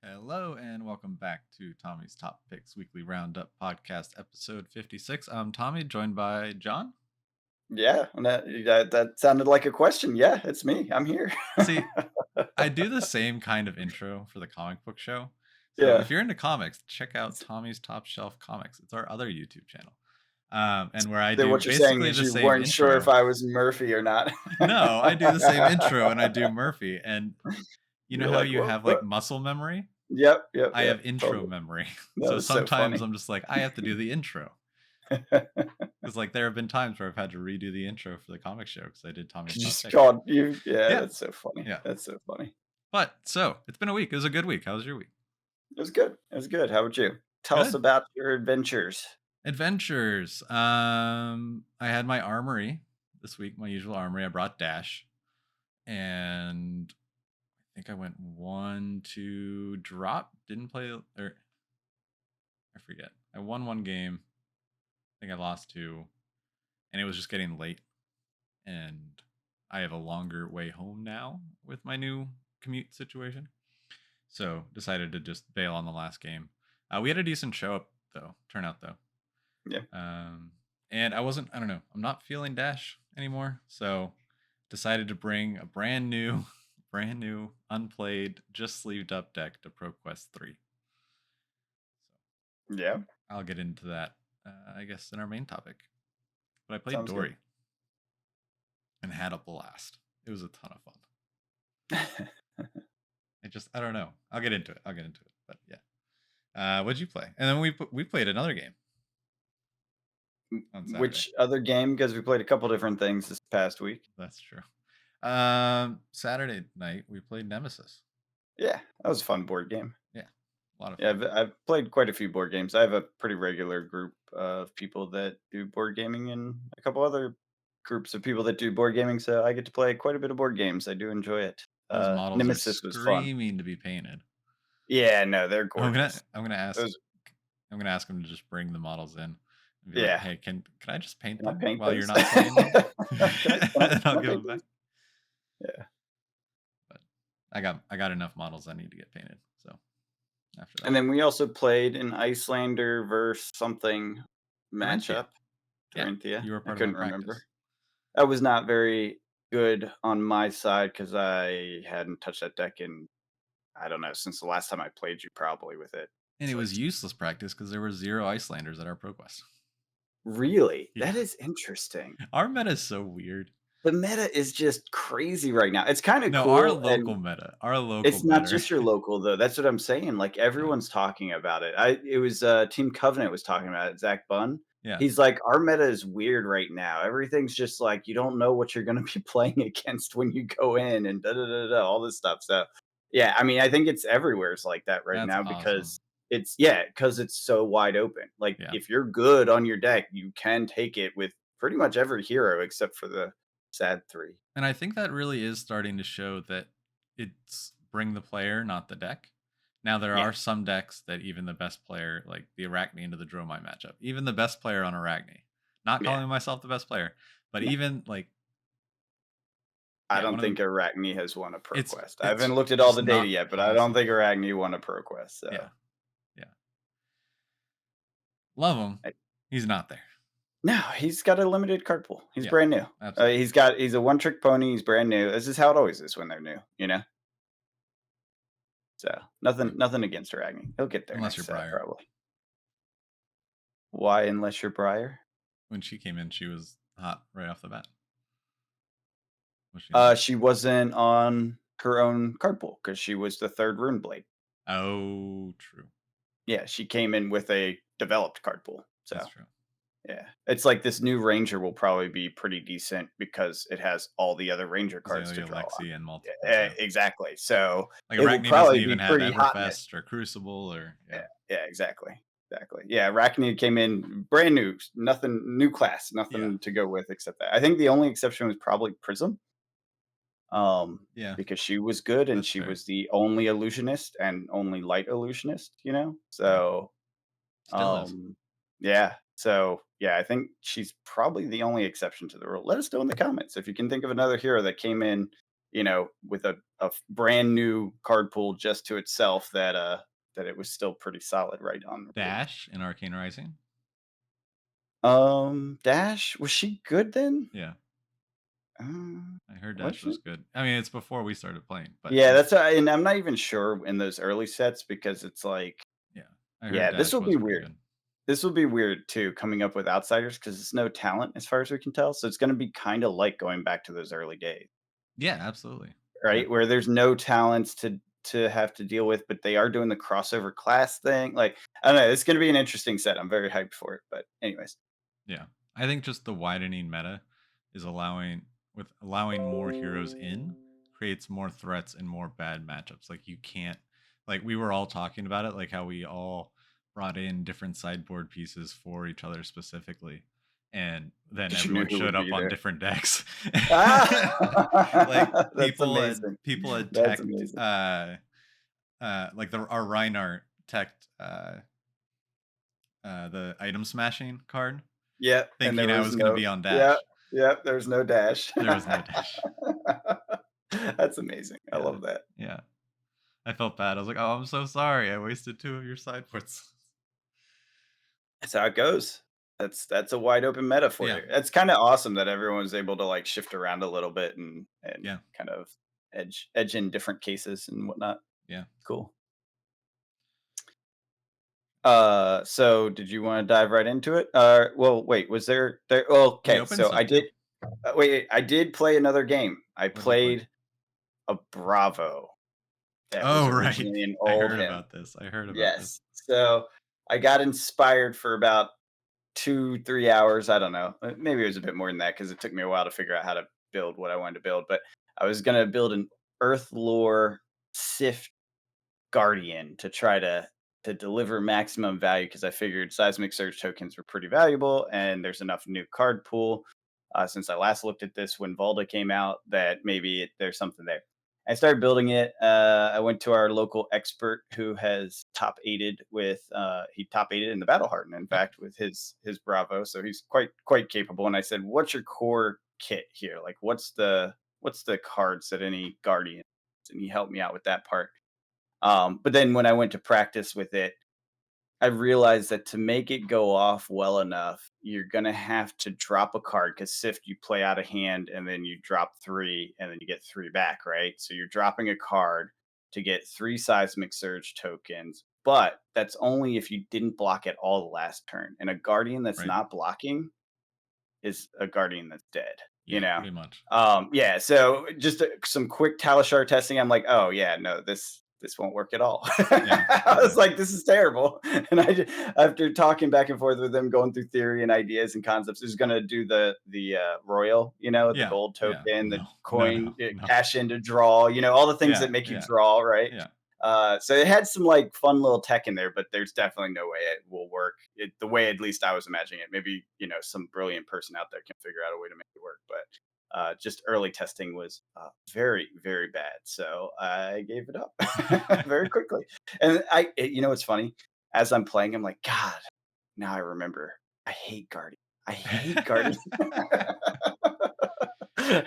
Hello and welcome back to Tommy's Top Picks Weekly Roundup Podcast, episode 56. I'm Tommy, joined by John. Yeah, and that sounded like a question. Yeah, it's me. I'm here. See, I do the same kind of intro for the comic book show. So Yeah. if you're into comics, check out Tommy's Top Shelf Comics. It's our other YouTube channel. And where I So do what you're saying basically is the you same weren't sure if intro. I was Murphy or not. No, I do the same intro and I do Murphy. And you know You're how like, you what? have like What? muscle memory? Yep, yep, I have yep. intro Totally. memory. That So was so sometimes funny. I'm just like, I have to do the intro. Because like there have been times where I've had to redo the intro for the comic show because I did Tommy's top Just picks. called you. Yeah, Yeah, that's so funny. yeah. That's so funny. But so it's been a week. It was a good week. How was your week? It was good. It was good. How about you? Tell us Good. about your adventures. Adventures. I had my armory this week. My usual armory. I brought Dash, and I think I went 1-2 drop. Didn't play, or I forget. I won one game. I think I lost two, and it was just getting late. And I have a longer way home now with my new commute situation. So decided to just bail on the last game. We had a decent show up though, turnout though. Yeah. And I don't know, I'm not feeling Dash anymore. So decided to bring a brand new, unplayed, just sleeved up deck to ProQuest 3. So Yeah. I'll get into that, I guess, in our main topic. But I played Sounds good. Dory and had a blast. It was a ton of fun. I don't know. I'll get into it. But yeah. What'd you play? And then we played another game on Saturday. Which other game? Because we played a couple different things this past week. That's true. Saturday night we played Nemesis. Yeah, that was a fun board game. Yeah, a lot of Yeah, fun. I've played quite a few board games. I have a pretty regular group of people that do board gaming and a couple other groups of people that do board gaming, so I get to play quite a bit of board games. I do enjoy it. Those models are Nemesis was fun. screaming to be painted. Yeah, no, they're I'm gonna gorgeous. I'm gonna ask Those, I'm gonna ask him to just bring the models in and be like, yeah. hey, can I just paint Can I them paint while you're those? not playing them? And Can I'll I give paint them back. those? Yeah. But I got enough models I need to get painted. So after And that, then we also played an Icelander versus something Corinthia. matchup. Yeah, Corinthia. you were I part of my couldn't remember. practice. I was not very good on my side because I hadn't touched that deck in, I don't know, since the last time I played you probably with it. And it So was it's useless practice because there were 0 Icelanders at our ProQuest. really, Yeah. that is interesting. Our meta is so weird. The meta is just crazy right now. It's kind of No, our cool, local and meta. Our local it's not meta. just your local though. That's what I'm saying. Like Yeah. everyone's talking about it. It was Team Covenant was talking about it. Zach Bunn. Yeah. He's like, our meta is weird right now. Everything's just like you don't know what you're going to be playing against when you go in, and da da da da all this stuff. So yeah, I mean, I think it's everywhere. It's like that right That's now awesome. because it's so wide open. Like Yeah. if you're good on your deck, you can take it with pretty much every hero except for the sad three. And I think that really is starting to show that it's bring the player, not the deck. Now there Yeah, are some decks that even the best player, like the Arachne into the Dromai matchup, even the best player on Arachne, not yeah. calling myself the best player, but No. even like, I yeah, don't one of think the Arachne has won a it's ProQuest. I it's haven't looked at all just the data not yet, but I don't think possible. Arachne won a ProQuest. So Yeah. Yeah. Love him. I, He's not there. no, he's got a limited card pool. He's Yeah. brand new. Absolutely. He's a one trick pony. He's brand new. This is how it always is when they're new, you know. So True. nothing against Arachne. He'll get there Unless you're next set Briar. probably. Why, unless you're Briar? When she came in, she was hot right off the bat. Was she not? She wasn't on her own card pool because she was the third Rune Blade. Oh, true. Yeah, she came in with a developed card pool. That's So true. yeah. It's like this new Ranger will probably be pretty decent because it has all the other Ranger cards to Azalea, draw on. Lexi, and multiples. Yeah, Yeah. exactly. So Like it will Arachne doesn't probably even be have pretty hot in it. Everfest or Crucible or Yeah, yeah. yeah, exactly. Exactly. Yeah, Arachne came in brand new, nothing new class, Yeah. nothing to go with except that. I think the only exception was probably Prism. Yeah. Because she was good and That's she fair. was the only illusionist and only light illusionist, you know? Yeah. So Still is. Um, yeah. So yeah, I think she's probably the only exception to the rule. Let us know in the comments if you can think of another hero that came in with a brand new card pool just to itself, that it was still pretty solid right on the board. Dash in Arcane Rising. Dash, was she good then? Yeah, Um, I heard was Dash she? was good. I mean, it's before we started playing, but Yeah, and I'm not even sure in those early sets because it's like, yeah, I heard yeah, this Dash will be was pretty weird. good. This will be weird too, coming up with outsiders because it's no talent as far as we can tell. So it's going to be kind of like going back to those early days, Yeah, absolutely. Yeah, right? Where there's no talents to have to deal with, but they are doing the crossover class thing. Like, I don't know, it's going to be an interesting set. I'm very hyped for it. But anyways, yeah. I think just the widening meta is allowing more heroes in creates more threats and more bad matchups. Like you can't like we were all talking about it, like how we all brought in different sideboard pieces for each other specifically. And then because you knew everyone who showed would up be on there. different decks. Like Ah, that's amazing. people had That's teched amazing. like our Reinhardt teched the item smashing card, Yep, and there thinking I was was gonna no. be on Yep, dash. yep. There's no dash. There was no dash. That's amazing. I Yeah. love that. Yeah. I felt bad. I was like, "Oh, I'm so sorry. I wasted 2 of your sideboards." That's how it goes. That's a wide open meta for Yeah. you. It's kind of awesome that everyone was able to like shift around a little bit and Yeah. kind of edge in different cases and whatnot. Yeah. Cool. So did you want to dive right into it? Well, wait, was there? Oh, We okay, opened so I stuff did. too. Wait, I did play another game. I What'd you play? played a Bravo that was Oh, right. originally an I old heard him. about this. I heard about this. Yes. So I got inspired for about 2, 3 hours. I don't know. Maybe it was a bit more than that because it took me a while to figure out how to build what I wanted to build. But I was gonna build an Earth lore Sif Guardian to try to deliver maximum value because I figured seismic surge tokens were pretty valuable and there's enough new card pool since I last looked at this when Valda came out that maybe there's something there. I started building it. I went to our local expert who has top aided with he top aided in the battle harden in Yep. fact with his Bravo, so he's quite capable. And I said, "What's your core kit here? Like, what's the cards that any guardian?" And he helped me out with that part. But then when I went to practice with it, I realized that to make it go off well enough, you're gonna have to drop a card because Sift you play out of hand and then you drop three and then you get three back, right? So you're dropping a card to get three seismic surge tokens, but that's only if you didn't block at all the last turn. And a guardian that's Right. not blocking is a guardian that's dead, you Yeah, know? pretty much. Yeah, so just some quick Talishar testing. I'm like, oh yeah, no, this won't work at all. Yeah. I was Yeah. like, this is terrible. And after talking back and forth with them, going through theory and ideas and concepts, is going to do the royal, the Yeah. gold Yeah. token, the No. No, no, coin, no. cash in to draw, all the things Yeah. that make you Yeah. draw, right? Yeah. So it had some like fun little tech in there, but there's definitely no way it will work the way at least I was imagining it. Maybe some brilliant person out there can figure out a way to make it work, but just early testing was very very bad, so I gave it up very quickly. And what's funny? As I'm playing, I'm like, God, now I remember. I hate Guardian. I hate Guardian.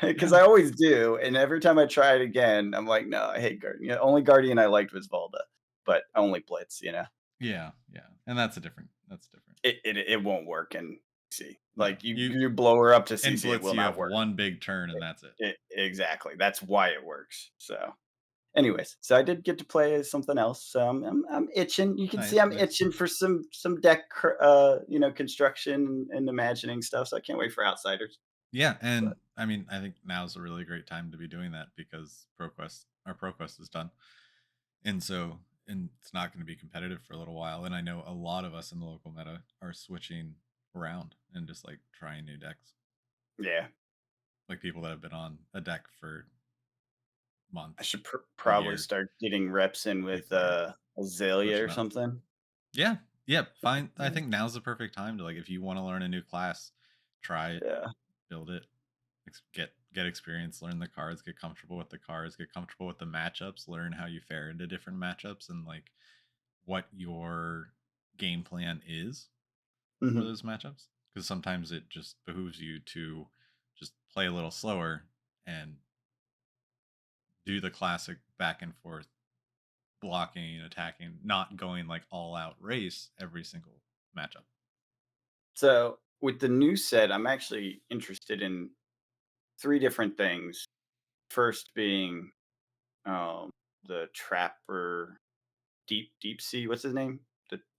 Because Yeah. I always do, and every time I try it again, I'm like, "No, I hate Guardian." Only Guardian I liked was Volda, but only Blitz. Yeah. Yeah. And that's different. It won't work in CC. No. Like, you blow her up to In CC, it Blitz will you not have work. one big turn and that's it. Exactly, that's why it works. So, anyways, so I did get to play as something else, so I'm itching. You can see Nice, I'm nice. itching for some deck construction and imagining stuff, so I can't wait for Outsiders. Yeah, But and I mean, I think now's a really great time to be doing that because our ProQuest is done. And it's not going to be competitive for a little while. And I know a lot of us in the local meta are switching around and just like trying new decks. yeah. Like people that have been on a deck for I months, should a probably year start getting reps in with before Azalea or switching up. something. Yeah. Yeah. Fine. I Yeah. think now's the perfect time to like if you want to learn a new class, try it, Yeah. build it, get experience, learn the cards, get comfortable with the cards, get comfortable with the matchups, learn how you fare into different matchups and like what your game plan is for Mhm. those matchups. Because sometimes it just behooves you to just play a little slower and do the classic back and forth blocking, attacking, not going like all out race every single matchup. So with the new set, I'm actually interested in three different things. First being um, the Trapper Deep Sea. What's his name?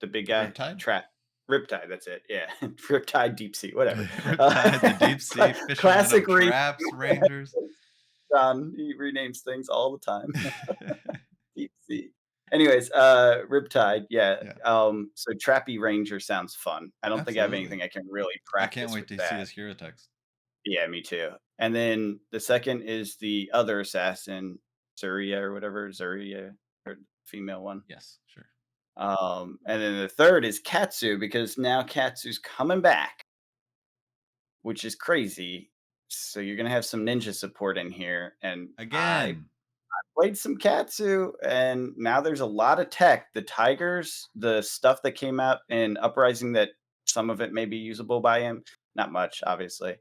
The big guy. Riptide? Trap Riptide. That's it. Yeah, Riptide Deep Sea. Whatever. Riptide, the deep sea fisherman Classic of re. traps, rangers. John, he renames things all the time. Deep Sea. Anyways, Riptide. Yeah. Yeah, So Trappy Ranger sounds fun. I don't think I have absolutely. anything I can really I can't practice wait with to see that. his hero text. Yeah, me too. And then the second is the other assassin, Zuria or whatever, Zuria, or female one. Yes, sure. And then the third is Katsu because now Katsu's coming back, which is crazy. So you're gonna have some ninja support in here, and I Again, played some Katsu, and now there's a lot of tech. The tigers, the stuff that came out in Uprising, that some of it may be usable by him, not much, obviously.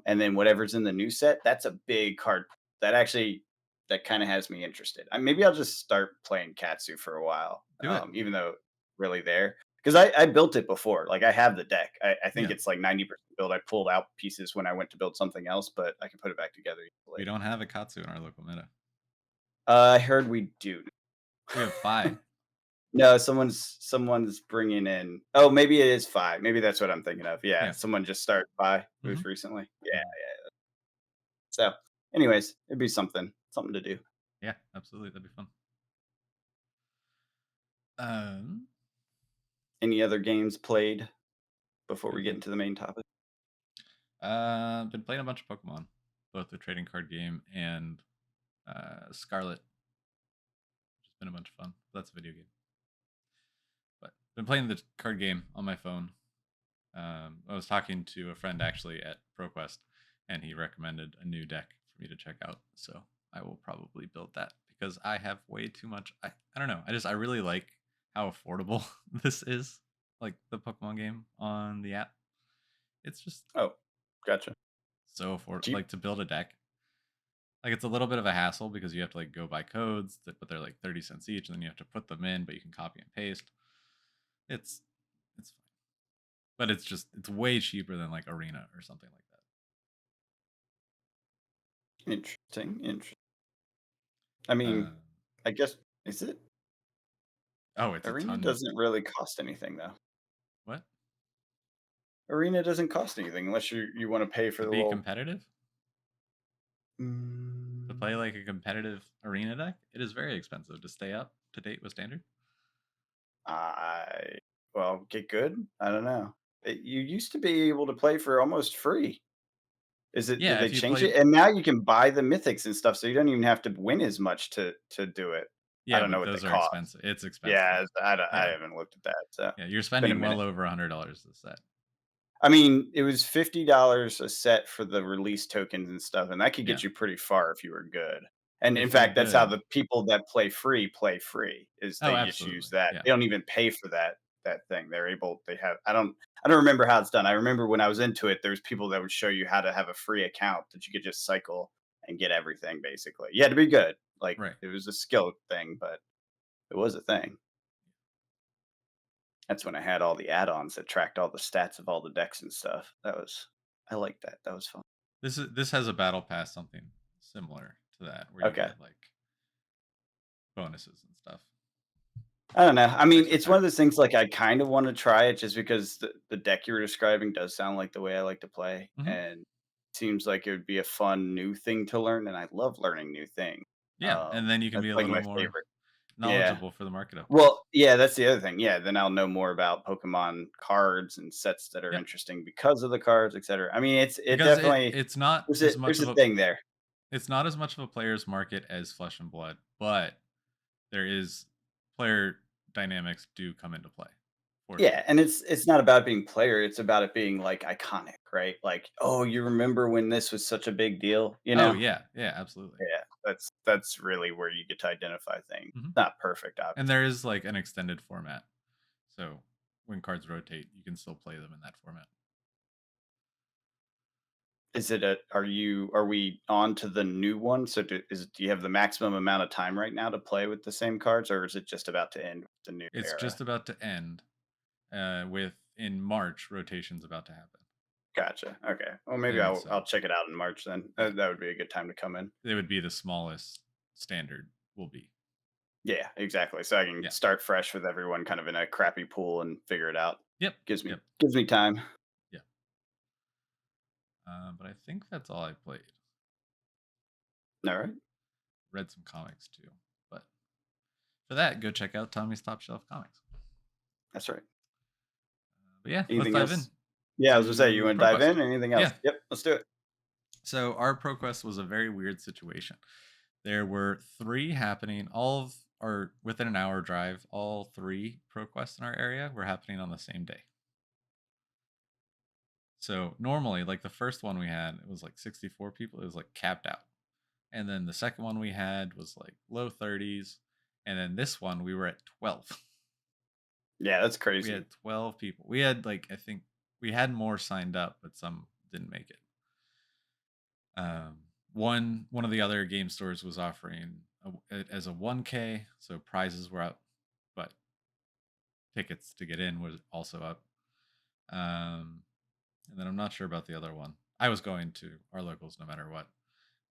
And then whatever's in the new set, that's a big card that actually that kind of has me interested. Maybe I'll just start playing Katsu for a while, do it. even though really there because I built it before. Like I have the deck. I think Yeah, it's like 90% built. I pulled out pieces when I went to build something else, but I can put it back together we easily. don't have a Katsu in our local meta. I heard we do. We have Phi. No, someone's bringing in. Oh, maybe it is 5. Maybe that's what I'm thinking of. Yeah, Yeah. someone just started 5 Hmm. moves recently. Yeah. Hmm. So, anyways, it'd be something to do. Yeah, absolutely. That'd be fun. Um, Any other games played before Trying we to get think. into the main topic? Been playing a bunch of Pokemon, both the trading card game and Scarlet, which has been a bunch of fun. That's a video game. But been playing the card game on my phone. I was talking to a friend actually at ProQuest, and he recommended a new deck for me to check out. So I will probably build that because I have way too much. I don't know. I really like how affordable this is, like the Pokemon game on the app. It's just Oh, gotcha. so affordable. Cheap. Like to build a deck, like it's a little bit of a hassle because you have to like go buy codes, but they're like 30 cents each, and then you have to put them in, but you can copy and paste. It's it's fine, but it's way cheaper than like Arena or something like that. Interesting. Interesting. I Uh, mean, I guess is it? oh, it's a Arena ton. doesn't really cost anything though. What? Arena doesn't cost anything unless you want to pay for To the be little. competitive, to play Mm, like a competitive Arena deck, it is very expensive to stay up to date with standard. I well, get good. I don't know. You used to be able to play for almost free. Is it? Did Yeah, they if you change play, it? And now you can buy the mythics and stuff, so you don't even have to win as much to do it. I yeah, don't know but what they those are cost. expensive. It's expensive. Yeah, I Yeah, haven't looked at that. So yeah, you're been a spending minute. well over $100 this set. I mean, it was $50 a set for the release tokens and stuff, and that could Yeah, get you pretty far if you were good. And in if you're fact, that's how good. the people that play free, is Oh, they just use absolutely. that. Yeah, They don't even pay for that thing. They have I don't remember how it's done. I remember when I was into it, there was people that would show you how to have a free account that you could just cycle and get everything basically. You had to be good. Like right. it was a skill thing, but it was a thing. That's when I had all the add-ons that tracked all the stats of all the decks and stuff. I liked that. That was fun. This has a battle pass, something similar to that, where you Okay. get like bonuses and stuff. I don't know. I mean, Extra it's one of packs. those things like I kind of want to try it just because the deck you were describing does sound like the way I like to play. Hmm. And seems like it would be a fun new thing to learn. And I love learning new things. Yeah, and then you can That's be a like little my more favorite. Yeah. knowledgeable for the market updates. Well, yeah, that's the other thing. Yeah. Then I'll know more about Pokemon cards and sets that are Yep, interesting because of the cards, etc. I mean, it because definitely, it's not as much there's of a a thing there. it's not as much of a player's market as Flesh and Blood, but there is player dynamics do come into play for Yeah, sure. and it's not about being player, it's about it being, like, iconic, right? Like, "Oh, you remember when this was such a big deal?" You Oh know? yeah, yeah, absolutely. Yeah, that's really where you get to identify things. Hmm. Not perfect, And obviously. there is like an extended format, so when cards rotate, you can still play them in that format. Is it a are we on to the new one? So do you have the maximum amount of time right now to play with the same cards, or is it just about to end with the new It's just era? about to end. With in March, rotation's about to happen. Gotcha. Okay. Well, maybe And I'll so, check it out in March then. yeah, That would be a good time to come in. it would be the smallest standard will be. Yeah, exactly. So I can Yeah. start fresh with everyone kind of in a crappy pool and figure it out. Yep. Gives me Yep. gives me time. Yeah. But I think that's all I played. All right. Read some comics too. But for that, go check out Tommy's Top Shelf Comics. That's right. But yeah, let's Anything dive in else? Yeah, I was gonna say, you to want to dive ProQuest. in? Anything else? Yeah. Yep, let's do it. So our ProQuest was a very weird situation. There were three happening, all of or within an hour drive. All three ProQuests in our area were happening on the same day. So normally, like the first one we had, it was like 64 people. It was like capped out. And then the second one we had was like low 30s. And then this one we were at 12. Yeah, that's We crazy. had 12 people. We had like I think we had more signed up, but some didn't make it. One of the other game stores was offering it as a 1K, so prizes were up, but tickets to get in was also up. And then I'm not sure about the other one. I was going to our locals no matter what,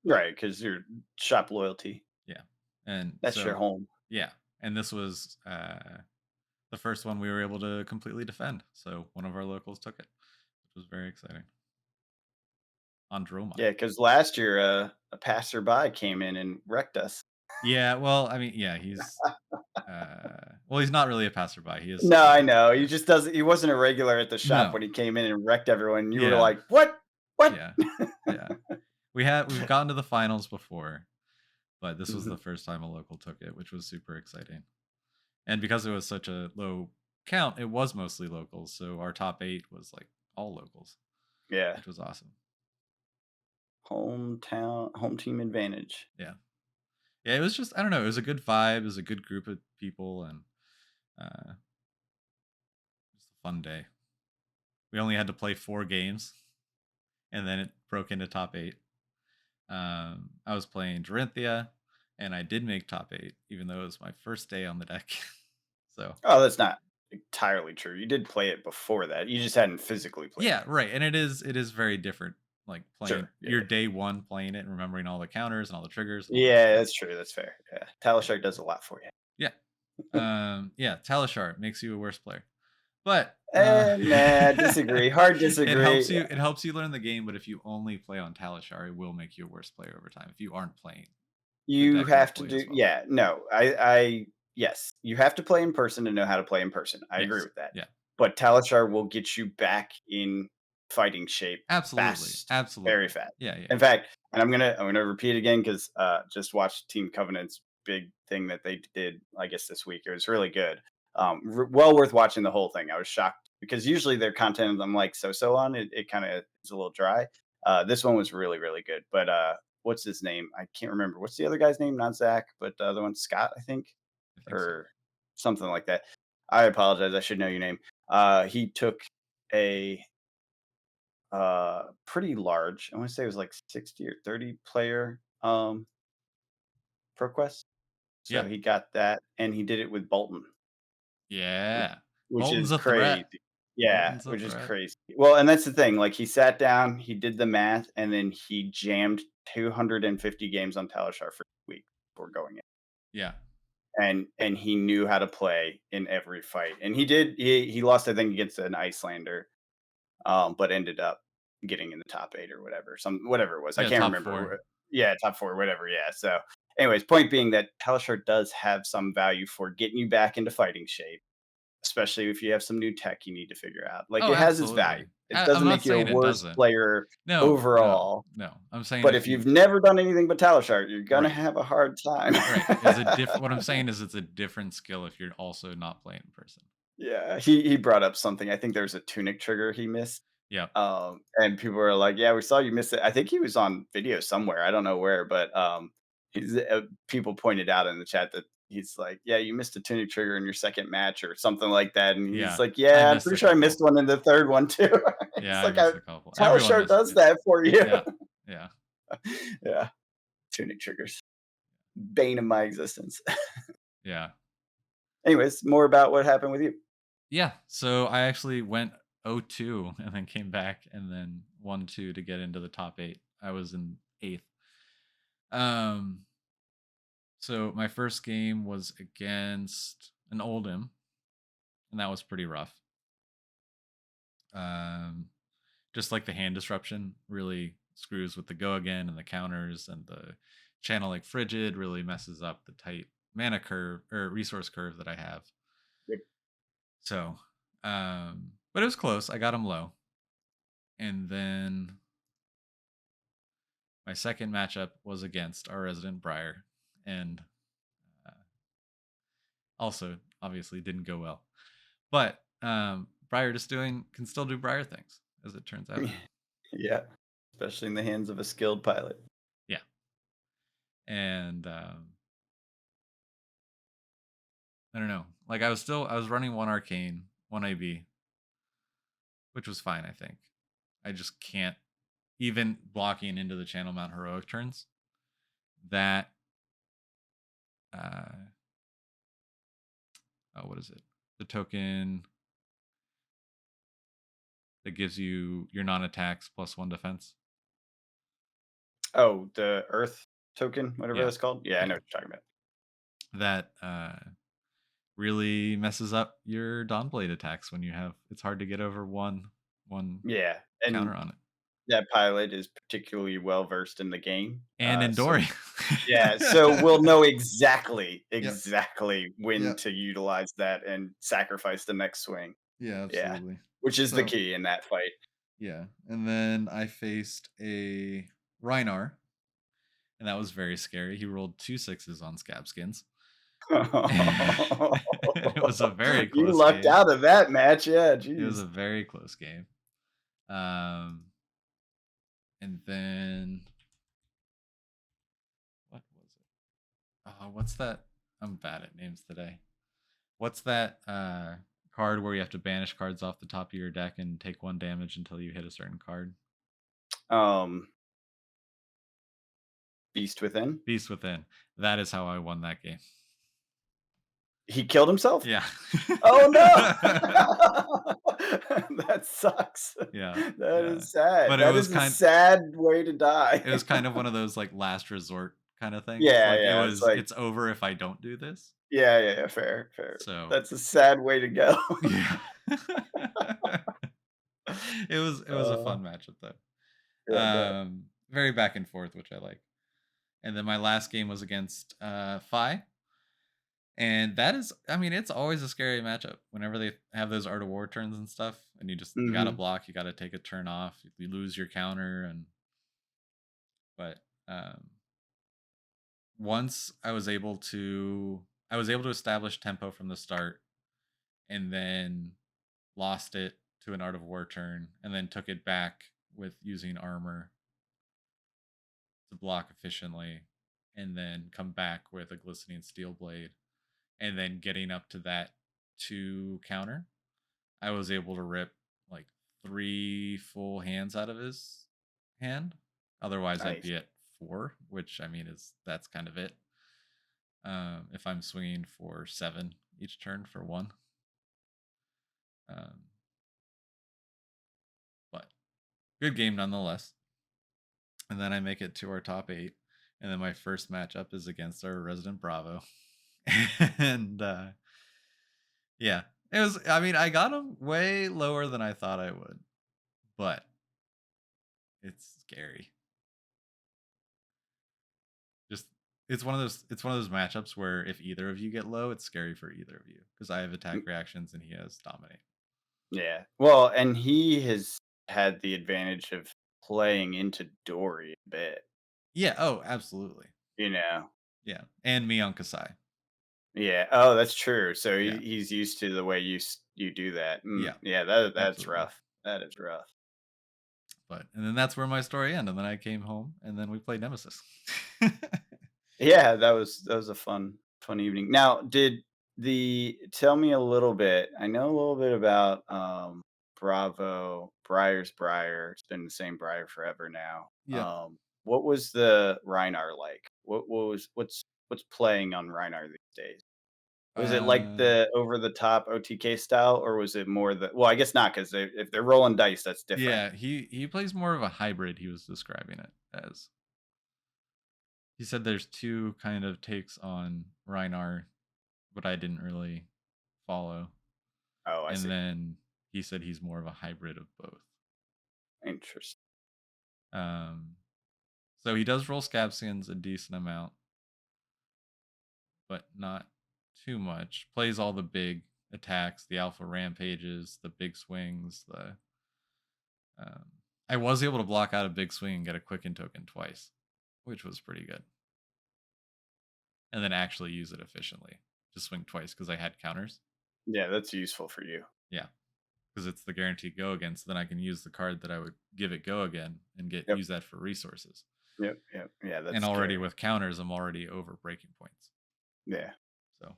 but Right, because you're shop loyalty. yeah. And That's your so home. yeah, and this was the first one we were able to completely defend. So one of our locals took it, which was very exciting. Androma. Yeah, because last year, a passerby came in and wrecked us. Yeah, well, I mean, yeah, he's well, he's not really a passerby. He is No, someone I who, know. He yeah. just doesn't he wasn't a regular at the shop No. when he came in and wrecked everyone. You were Yeah. like, "What? What?" Yeah. Yeah. We've gotten to the finals before, but this was the Mhm. first time a local took it, which was super exciting. And because it was such a low count, it was mostly locals. So our top 8 was like all locals, Yeah. which was awesome. Home team advantage. Yeah. Yeah, it was just I don't know, it was a good vibe, it was a good group of people and just a fun day. We only had to play 4 games and then it broke into top 8. I was playing Dorinthia, and I did make top 8, even though it was my first day on the deck. So Oh, that's not entirely true. You did play it before that. You just hadn't physically played yeah, it. right, and it is very different. Like playing Sure. Yeah. your day one, playing it, and remembering all the counters and all the triggers and all that Yeah, stuff. that's true. That's fair. Yeah. Talishar does a lot for you. Yeah, yeah. Talishar makes you a worse player, but Nah, disagree. Hard disagree. It helps you learn the game. But if you only play on Talishar, it will make you a worse player over time if you aren't playing the You deck have to locally as do well. yeah, no, I yes, you have to play in person to know how to play in person. I agree Yes. with that. Yeah. But Talishar will get you back in fighting shape Absolutely. fast, very Absolutely. fast. Yeah. Yeah. In fact, and I'm gonna repeat again because just watched Team Covenant's big thing that they did, I guess this week. It was really good. Well worth watching the whole thing. I was shocked because usually their content I'm like so on. It kind of is a little dry. This one was really really good. But what's his name? I can't remember. What's the other guy's name? Not Zach, but the other one, Scott, I think, I think so. or something like that. I apologize. I should know your name. He took a pretty large. I want to say it was like 60 or 30 player ProQuest. So Yeah. he got that, and he did it with Bolton, which, Yeah. which Bolton's is a threat. crazy. Yeah, Bolton's a which is threat. crazy. Well, and that's the thing. Like he sat down, he did the math, and then he jammed 250 games on Talishar for a week before going in. Yeah. And he knew how to play in every fight. And he lost, I think, against an Icelander, but ended up getting in the top 8 or whatever. Whatever it was. I Yeah. can't Top remember. 4. Yeah, top 4, whatever. Yeah. So anyways, point being that Talishar does have some value for getting you back into fighting shape, especially if you have some new tech you need to figure out. Like Oh, it has its value. absolutely. It I'm doesn't not make you a saying it worse doesn't. player No. No. overall. No. I'm saying But if if you you've never done anything but Talishar, you're gonna right. have a hard time. Right. Is a different what I'm saying is it's a different skill if you're also not playing in person. Yeah, he brought up something. I think there's a tunic trigger he missed. Yeah. And people were like, "Yeah, we saw you miss it." I think he was on video somewhere. I don't know where, but people pointed out in the chat that he's like, "Yeah, you missed a tunic trigger in your second match or something like that." And he's Yeah. like, I "Yeah, I'm missed pretty a sure I missed couple. one in the third one too." Yeah, It's I like missed a a couple. Tile Everyone Shark misses does it. that for you. Yeah. Yeah. Yeah, tuning triggers, bane of my existence. Yeah. Anyways, more about what happened with you. Yeah. So I actually went 0-2 and then came back and then 1-2 to get into the top 8. I was in 8th. Um so my first game was against an Oldham, and that was pretty rough. Um just like the hand disruption really screws with the go again and the counters, and the channel like frigid really messes up the tight mana curve or resource curve that I have. Yep. So but it was close. I got him low. And then my second matchup was against our resident Briar, and uh, also obviously didn't go well. But Briar just doing can still do Briar things, as it turns out. Yeah, especially in the hands of a skilled pilot. Yeah. And I don't know. Like I was running one arcane, one AB, which was fine, I think. I just can't, even blocking into the channel mount heroic turns. That uh oh, what is it? The token that gives you your non-attacks +1 defense. Oh, the Earth token, whatever Yeah. that's called. Yeah, I Yeah. know what you're talking about. That really messes up your Dawnblade attacks when you have it's hard to get over one Yeah, counter and on it. that pilot is particularly well versed in the game. And in So Dory. yeah, so we'll know exactly, Yep. exactly when Yep. to utilize that and sacrifice the next swing. Yeah, Yeah, absolutely. which is the So key in that fight. yeah. And then I faced a Reinar, and that was very scary. He rolled 2 6s on scab skins. It was a very You close lucked game. out of that match, yeah, It was a jeez. very close game. Um, and then what was it? What's that? I'm bad at names today. What's that card where you have to banish cards off the top of your deck and take 1 damage until you hit a certain card? Um, Beast Within? Beast Within. That is how I won that game. He killed himself? Yeah. Oh, no! That sucks. Yeah. That Yeah. is sad. But it That was is a kind sad way to die. it was kind of one of those like last resort kind of things. Yeah, Like it yeah, it's was like it's over if I don't do this. yeah, yeah, yeah, fair, fair. So That's a sad way to go. yeah. It was a Uh, fun matchup though. yeah, I bet. Very back and forth, which I like. And then my last game was against Fi. And that is, I mean, it's always a scary matchup whenever they have those Art of War turns and stuff. And you gotta Mhm. block, you gotta take a turn off, you lose your counter, and but once I was able to establish tempo from the start, and then lost it to an Art of War turn, and then took it back with using armor to block efficiently, and then come back with a glistening steel blade, and then getting up to that 2 counter. I was able to rip like 3 full hands out of his hand. Otherwise, I'd Nice. be at 4, which I mean is that's kind of it. If I'm swinging for 7 each turn for 1. Um, but good game nonetheless. And then I make it to our top 8, and then my first matchup is against our resident Bravo. And yeah, it was. I mean, I got him way lower than I thought I would, but it's scary. Just it's one of those matchups where if either of you get low, it's scary for either of you because I have attack Mm, reactions and he has dominate. yeah. Well, and he has had the advantage of playing into Dory a bit, Yeah. Oh, absolutely. you know? Yeah, and me on Kasai. Yeah. Oh, that's true. So Yeah. he's used to the way you do that. Yeah. Yeah, that's Absolutely. rough. That is rough. But and then that's where my story ended. And then I came home and then we played Nemesis. Yeah, that was a fun evening. Now, did the tell me a little bit. I know a little bit about Bravo, Briar's Briar. It's been the same Briar forever now. Yep. What was the Reinar like? What's playing on Reinar these days? Was it like Uh, the over the top OTK style, or was it more the? Well, I guess not, because if they're rolling dice, that's different. yeah, he plays more of a hybrid. He was describing it as. He said there's two kind of takes on Reinar, but I didn't really follow. Oh, I And see. then he said he's more of a hybrid of both. Interesting. Um, so he does roll Scabskins a decent amount, but not too much. Plays all the big attacks, the alpha rampages, the big swings. Um, I was able to block out a big swing and get a quicken token twice, which was pretty good. And then actually use it efficiently. Just swing twice because I had counters. Yeah, that's useful for you. Yeah, because it's the guaranteed go again. So then I can use the card that I would give it go again and Yep. use that for resources. Yep. Yeah, that's And already scary. with counters, I'm already over breaking points. Yeah, So,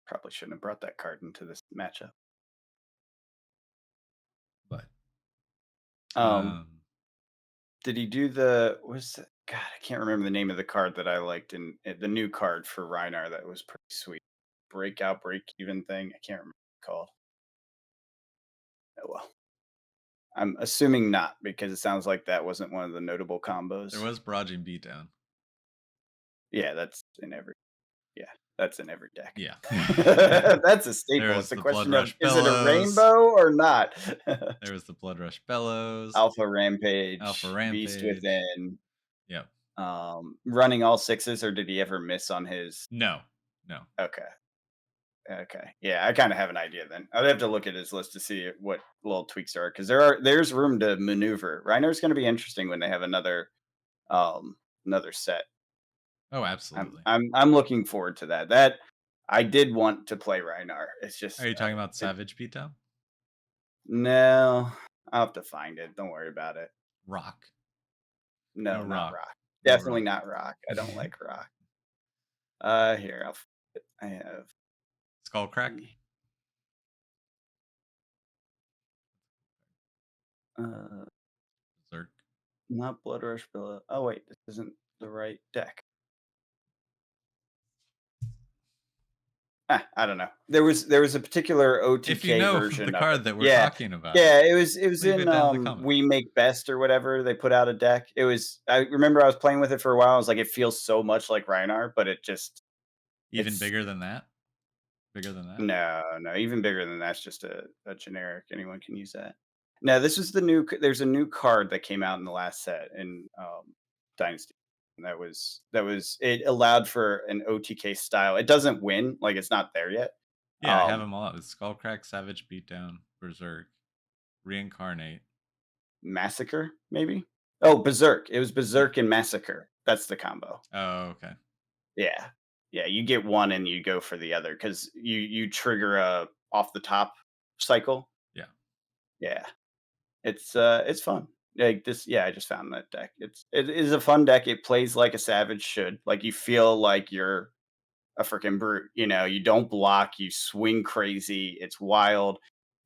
probably shouldn't have brought that card into this matchup. but Um, um, did he do the? Was it, God? I can't remember the name of the card that I liked in the new card for Reinar that was pretty sweet. Breakout, break even thing. I can't remember what it's called. Oh well. I'm assuming not, because it sounds like that wasn't one of the notable combos. there was Barraging Beatdown. Yeah, that's in every. Yeah, that's in every deck. Yeah. That's a There staple. was It's a the Blood question of, Rush is it a Bellows. rainbow or not? There was the Blood Rush Bellows. Alpha Alpha Rampage, Beast Rampage. Within, Yep. running all sixes, or did he ever miss on his? No. No. Okay. Okay. Yeah, I kind of have an idea then. I'd have to look at his list to see what little tweaks there are, because there's room to maneuver. Reiner's going to be interesting when they have another set. Oh, I'm absolutely. I'm I'm looking forward to that. That I did want to play Reinar. It's Are just you talking about Savage Beatdown? no. I'll have to find it. Don't worry about it. Rock. No No, not rock. rock. No Definitely rock. not rock. I don't like rock. Here I have Skullcrack. the uh Zerk. not Blood Rush Villa. Oh wait, this isn't the right deck. I don't know. There was a particular If you OTK know the version of it. card that we're Yeah. talking about, Yeah, it was leave in it down in the comments. We Make Best or whatever. They put out a deck. I remember I was playing with it for a while. I was like, it feels so much like Reinar, but Even it's bigger than that? Bigger than that? no, no, even bigger than that's just a generic. Anyone can use that. No, this is the new. There's a new card that came out in the last set in Dynasty. And that was it allowed for an OTK style. It doesn't win, like it's not there yet. Yeah, I have Um, them all up. It's Skullcrack, Savage Beatdown, Berserk, Reincarnate. Massacre, maybe. Oh, Berserk. It was Yeah. Berserk and Massacre. That's the combo. Oh, okay. Yeah, yeah. You get one and you go for the other because you trigger a off the top cycle. Yeah. Yeah, it's fun. Like this, yeah, I just found that deck. It is a fun deck. It plays like a savage should. Like you feel like you're a freaking brute. You don't block, you swing crazy. It's wild,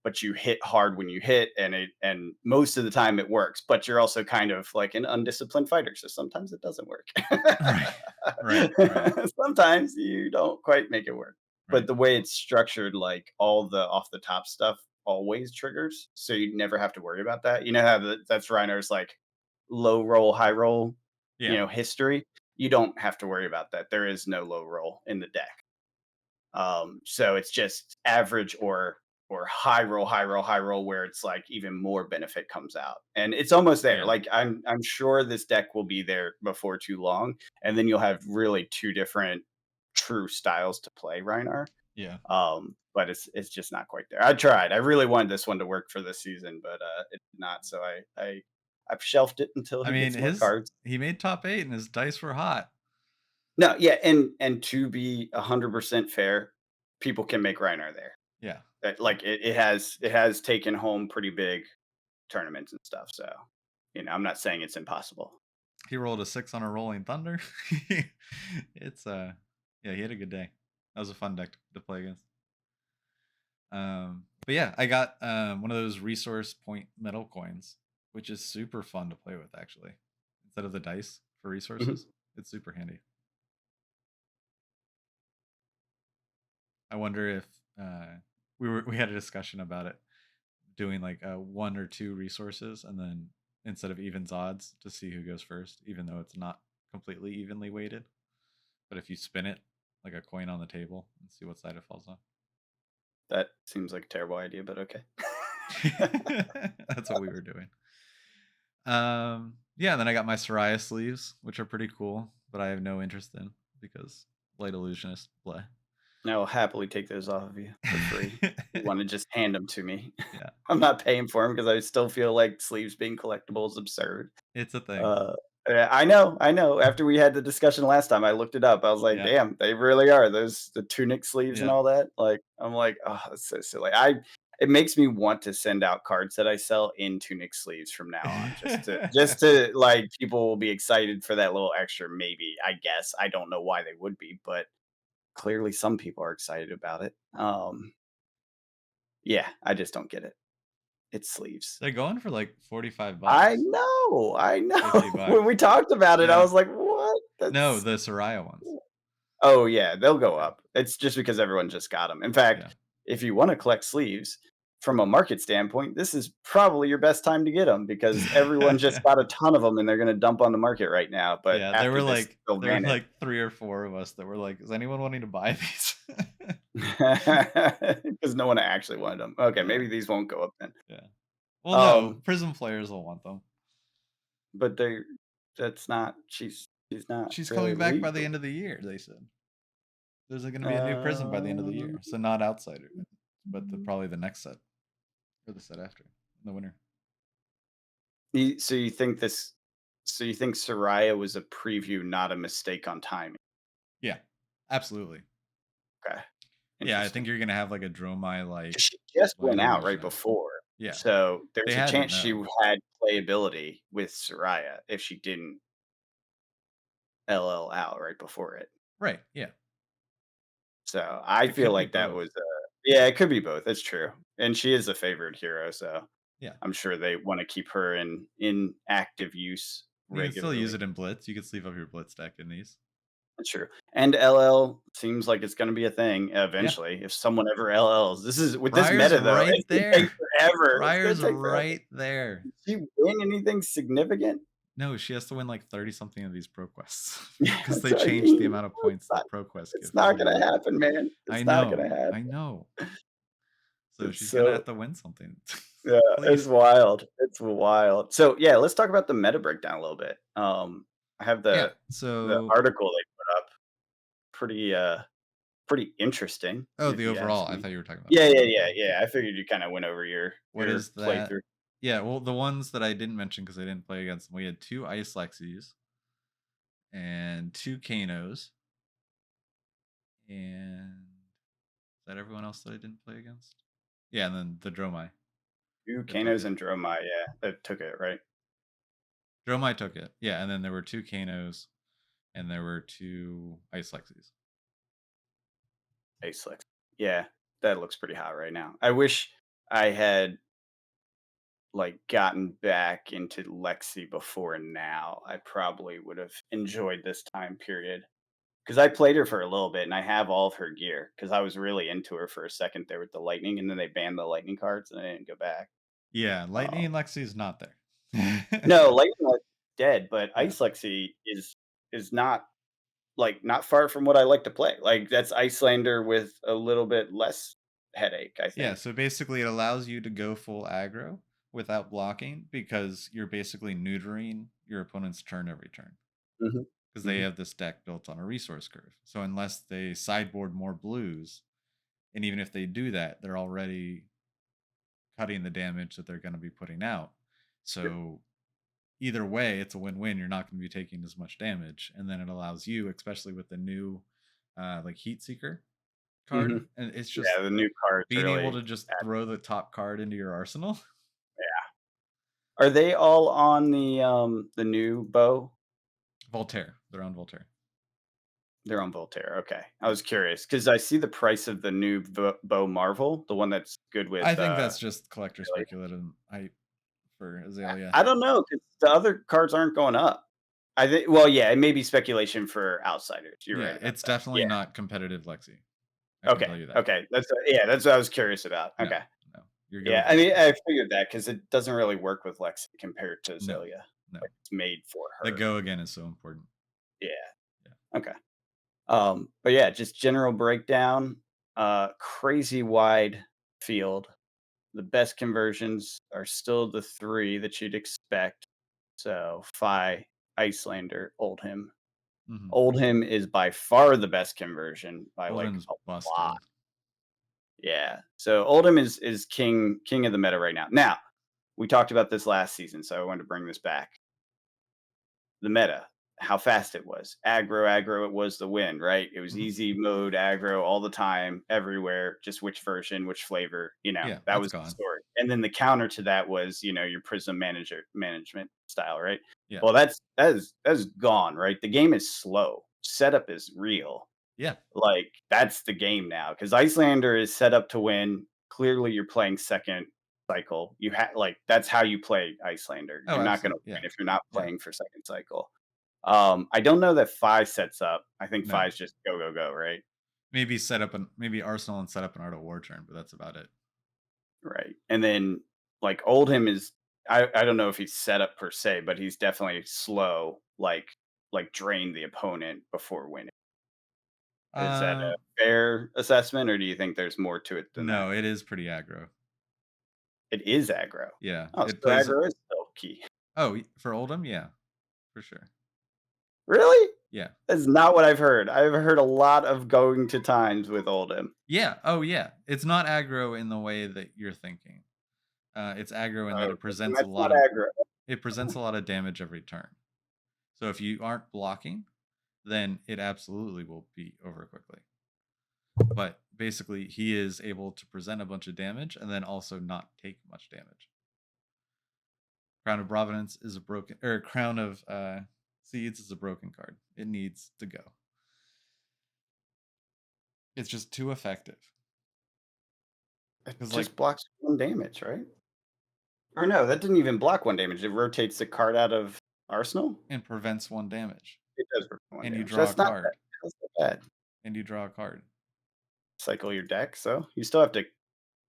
but you hit hard when you hit, and most of the time it works. But you're also kind of like an undisciplined fighter, so sometimes it doesn't work. Right. Right. Right. Sometimes you don't quite make it work. But Right. the way it's structured, like all the off the top stuff always triggers, so you never have to worry about that. You know how that's Reiner's like low roll, high roll, Yeah. history. You don't have to worry about that. There is no low roll in the deck. So it's just average or high roll, high roll, high roll, where it's like even more benefit comes out, and it's almost there. Yeah. Like I'm sure this deck will be there before too long, and then you'll have really two different true styles to play Reinar. Yeah. But it's just not quite there. I tried. I really wanted this one to work for this season, but it did not. So I've shelved it until I he mean, gets more cards. he made top 8 and his dice were hot. No, yeah, and to be 100% fair, people can make Reiner there. Yeah. Like it has taken home pretty big tournaments and stuff. So I'm not saying it's impossible. He rolled a 6 on a Rolling Thunder. It's yeah, he had a good day. That was a fun deck to play against. But yeah, I got one of those resource point metal coins, which is super fun to play with actually. Instead of the dice for Mhm. resources, it's super handy. I wonder if we had a discussion about it doing like one or two resources and then instead of evens odds to see who goes first, even though it's not completely evenly weighted. But if you spin it like a coin on the table and see what side it falls on. That seems like a terrible idea, but okay. That's what we were doing. Yeah, and then I got my Soraya sleeves, which are pretty cool, but I have no interest in because Light Illusionist play. I will happily take those off of you for free. You wanna just hand them to me. Yeah, I'm not paying for them because I still feel like sleeves being collectible is absurd. it's a thing. Uh, yeah, I know, I know. After we had the discussion last time, I looked it up. I was like, Yeah, "Damn, they really are." Those the tunic sleeves and yeah. all that. Like, I'm like, "Oh, that's so silly." It makes me want to send out cards that I sell in tunic sleeves from now on, just to like people will be excited for that little extra. Maybe I guess I don't know why they would be, but clearly some people are excited about it. Yeah, I just don't get it. It's sleeves. They're going for like 45 I bucks, know, I know. 50 When we bucks. talked about it, I Yeah. was like, "What? No, That's" the Soraya ones. Oh, yeah, they'll go Yeah. up. It's just because everyone just got them. In fact, Yeah. if you wanna collect sleeves, from a market standpoint, this is probably your best time to get them because everyone just got a ton of them and they're gonna dump on the market right now, but Yeah, after this, they'll there were vanish. like 3 or 4 of us that were like, "Is anyone wanting to buy these?" Because no one actually wanted them. Okay, Yeah, maybe these won't go up then. yeah. Well, no, Um, Prism players will want them. but they that's not she's not She's really coming back by the legal. end of the year, they said. There's gonna be a new Prism by the end of the Um, year, so not Outsider, but probably the next set or the set after, in the winter. you so you think this so you think Soraya was a preview, not a mistake on timing? Yeah, absolutely. Okay, Yeah, I interesting. think you're gonna have like a Dromai 'Cause like she just Light went out right Illusionist. before, Yeah, so they there's a had to chance she know. had playability with Soraya if she didn't LL out right before it. Right, yeah. So, I It feel could be like that both. was, yeah, it could be both, it's true, and she is a favorite hero, so Yeah. I'm sure they wanna keep her in active use You can still use regularly. it in Blitz. You can sleeve up your Blitz deck in these. That's true, and LL seems like it's gonna be a thing Yeah. eventually if someone ever LLs. This is with this Briar's meta, though, right it's gonna take there. forever, it's gonna Briar's take forever. right there. Did she win anything significant? No, she has to win like 30 something of these pro quests because That's they what I changed the mean. amount of points that Not pro quests it's give for not the gonna new. happen, man. I It's not gonna know. happen. I know. So It's she's gonna have so to win something. yeah, it's Please. wild. It's wild. So, yeah, let's talk about the meta breakdown a little bit. I have Yeah. the So, article they put up. Pretty, pretty interesting, oh, if the you ask overall. I me. thought you were talking about Yeah, the yeah, meta yeah, breakdown. yeah. Yeah. I figured you kinda went over What your is that? playthrough. Yeah. Well, the ones that I didn't mention because I didn't play against them, we had 2 Ice Lexies and 2 Kanos. And is that everyone else that I didn't play against? Yeah, and then the Dromai You, that took Kanos, it. and Dromai, yeah, that took it, right? Dromai took it. Yeah, and then there were 2 Kanos and there were 2 Ice Lexies. Ace Lex. Yeah, that looks pretty hot right now. I wish I had, like, gotten back into Lexi before now. I probably would have enjoyed this time period. Because I played her for a little bit, and I have all of her gear. Because I was really into her for a second there with the lightning, and then they banned the lightning cards, and I didn't go back. Yeah, Lightning Um and Lexi is not there. No, Lightning Lexi dead, but Yeah. Ice Lexi is not, like, not far from what I like to play. Like, that's Icelander with a little bit less headache, I Yeah, think. so basically it allows you to go full aggro without blocking because you're basically neutering your opponent's turn every turn Mhm, because they mhm. have this deck built on a resource curve. So unless they sideboard more blues, and even if they do that, they're already cutting the damage that they're going to be putting out. Yep. So either way, it's a win-win. You're not going to be taking as much damage, and then it allows you, especially with the new like Heat Seeker card, Mhm. and it's just Yeah, the new cards being able really to just add. throw the top card into your arsenal. Are they all on the new bow? Voltaire, they're on Voltaire. They're on Voltaire. Okay. I Yeah. was curious because I see the price of the new Bow Marvel, the one that's good I with think that's just collector Azalea. speculative hype for Azalea. I don't know because the other cards aren't going up. I think. Well, yeah, it may be speculation for outsiders. You're right Yeah, about it's that. definitely Yeah. not competitive Lexi. I can Okay. tell you that. Okay. Yeah. That's what I was curious about. No, Okay. no. You're good Yeah. with I mean, Lexi. I figured that because it doesn't really work with Lexi compared to No, Azalea. no. Like it's made for The her. go again is so important. Yeah. Yeah. Okay. But yeah, just general breakdown. Crazy wide field. The best conversions are still the three that you'd expect. So Phi, Icelander, Oldhim. Mhm. Oldhim is by far the best conversion by like Oldham's a lot. busted. Yeah. So Oldhim is king of the meta right now. Now, we talked about this last season, so I wanted to bring this back. The meta, how fast it was. Aggro, it was the win, right? It was Mhm. easy mode aggro all the time, everywhere, just which version, which flavor, Yeah, that that's was the gone. story. And then the counter to that was, your prism management style, right? Yeah. Well, that is gone, right? The game is slow. Setup is real. Yeah. Like that's the game now because Icelander is set up to win. Clearly, you're playing second cycle. You have like that's how you play Icelander. Oh, You're not going to absolutely. Yeah. win if you're not Yeah. playing for second cycle. I don't know that Phi sets up. I think No. Phi's just go go go, right? Maybe Arsenal and set up an Art of War turn, but that's about it. Right. And then like Oldhim is I don't know if he's set up per se, but he's definitely slow, like drain the opponent before winning. Is that Uh a fair assessment, or do you think there's more to it than that? no, it is pretty aggro. It is aggro. Yeah. Oh, It so plays aggro is still key. for Oldham, yeah, for sure. Really? Yeah. That's not what I've heard. I've heard a lot of going to times with Oldhim. Yeah. Oh yeah. It's not aggro in the way that you're thinking. It's aggro in that Oh, then that's not aggro. it presents a lot of damage every turn. So if you aren't blocking, then it absolutely will be over quickly. But basically, he is able to present a bunch of damage and then also not take much damage. Crown of Providence is a broken, or Crown of Seeds is a broken card. It needs to go. It's just too effective. It Because like just blocks one damage, right? Or no, that didn't even block one damage. It rotates the card out of Arsenal? and prevents one damage, It does for one and you damage. draw a That's not bad. card, That's not bad. and you draw a card. Cycle your deck, so you still have to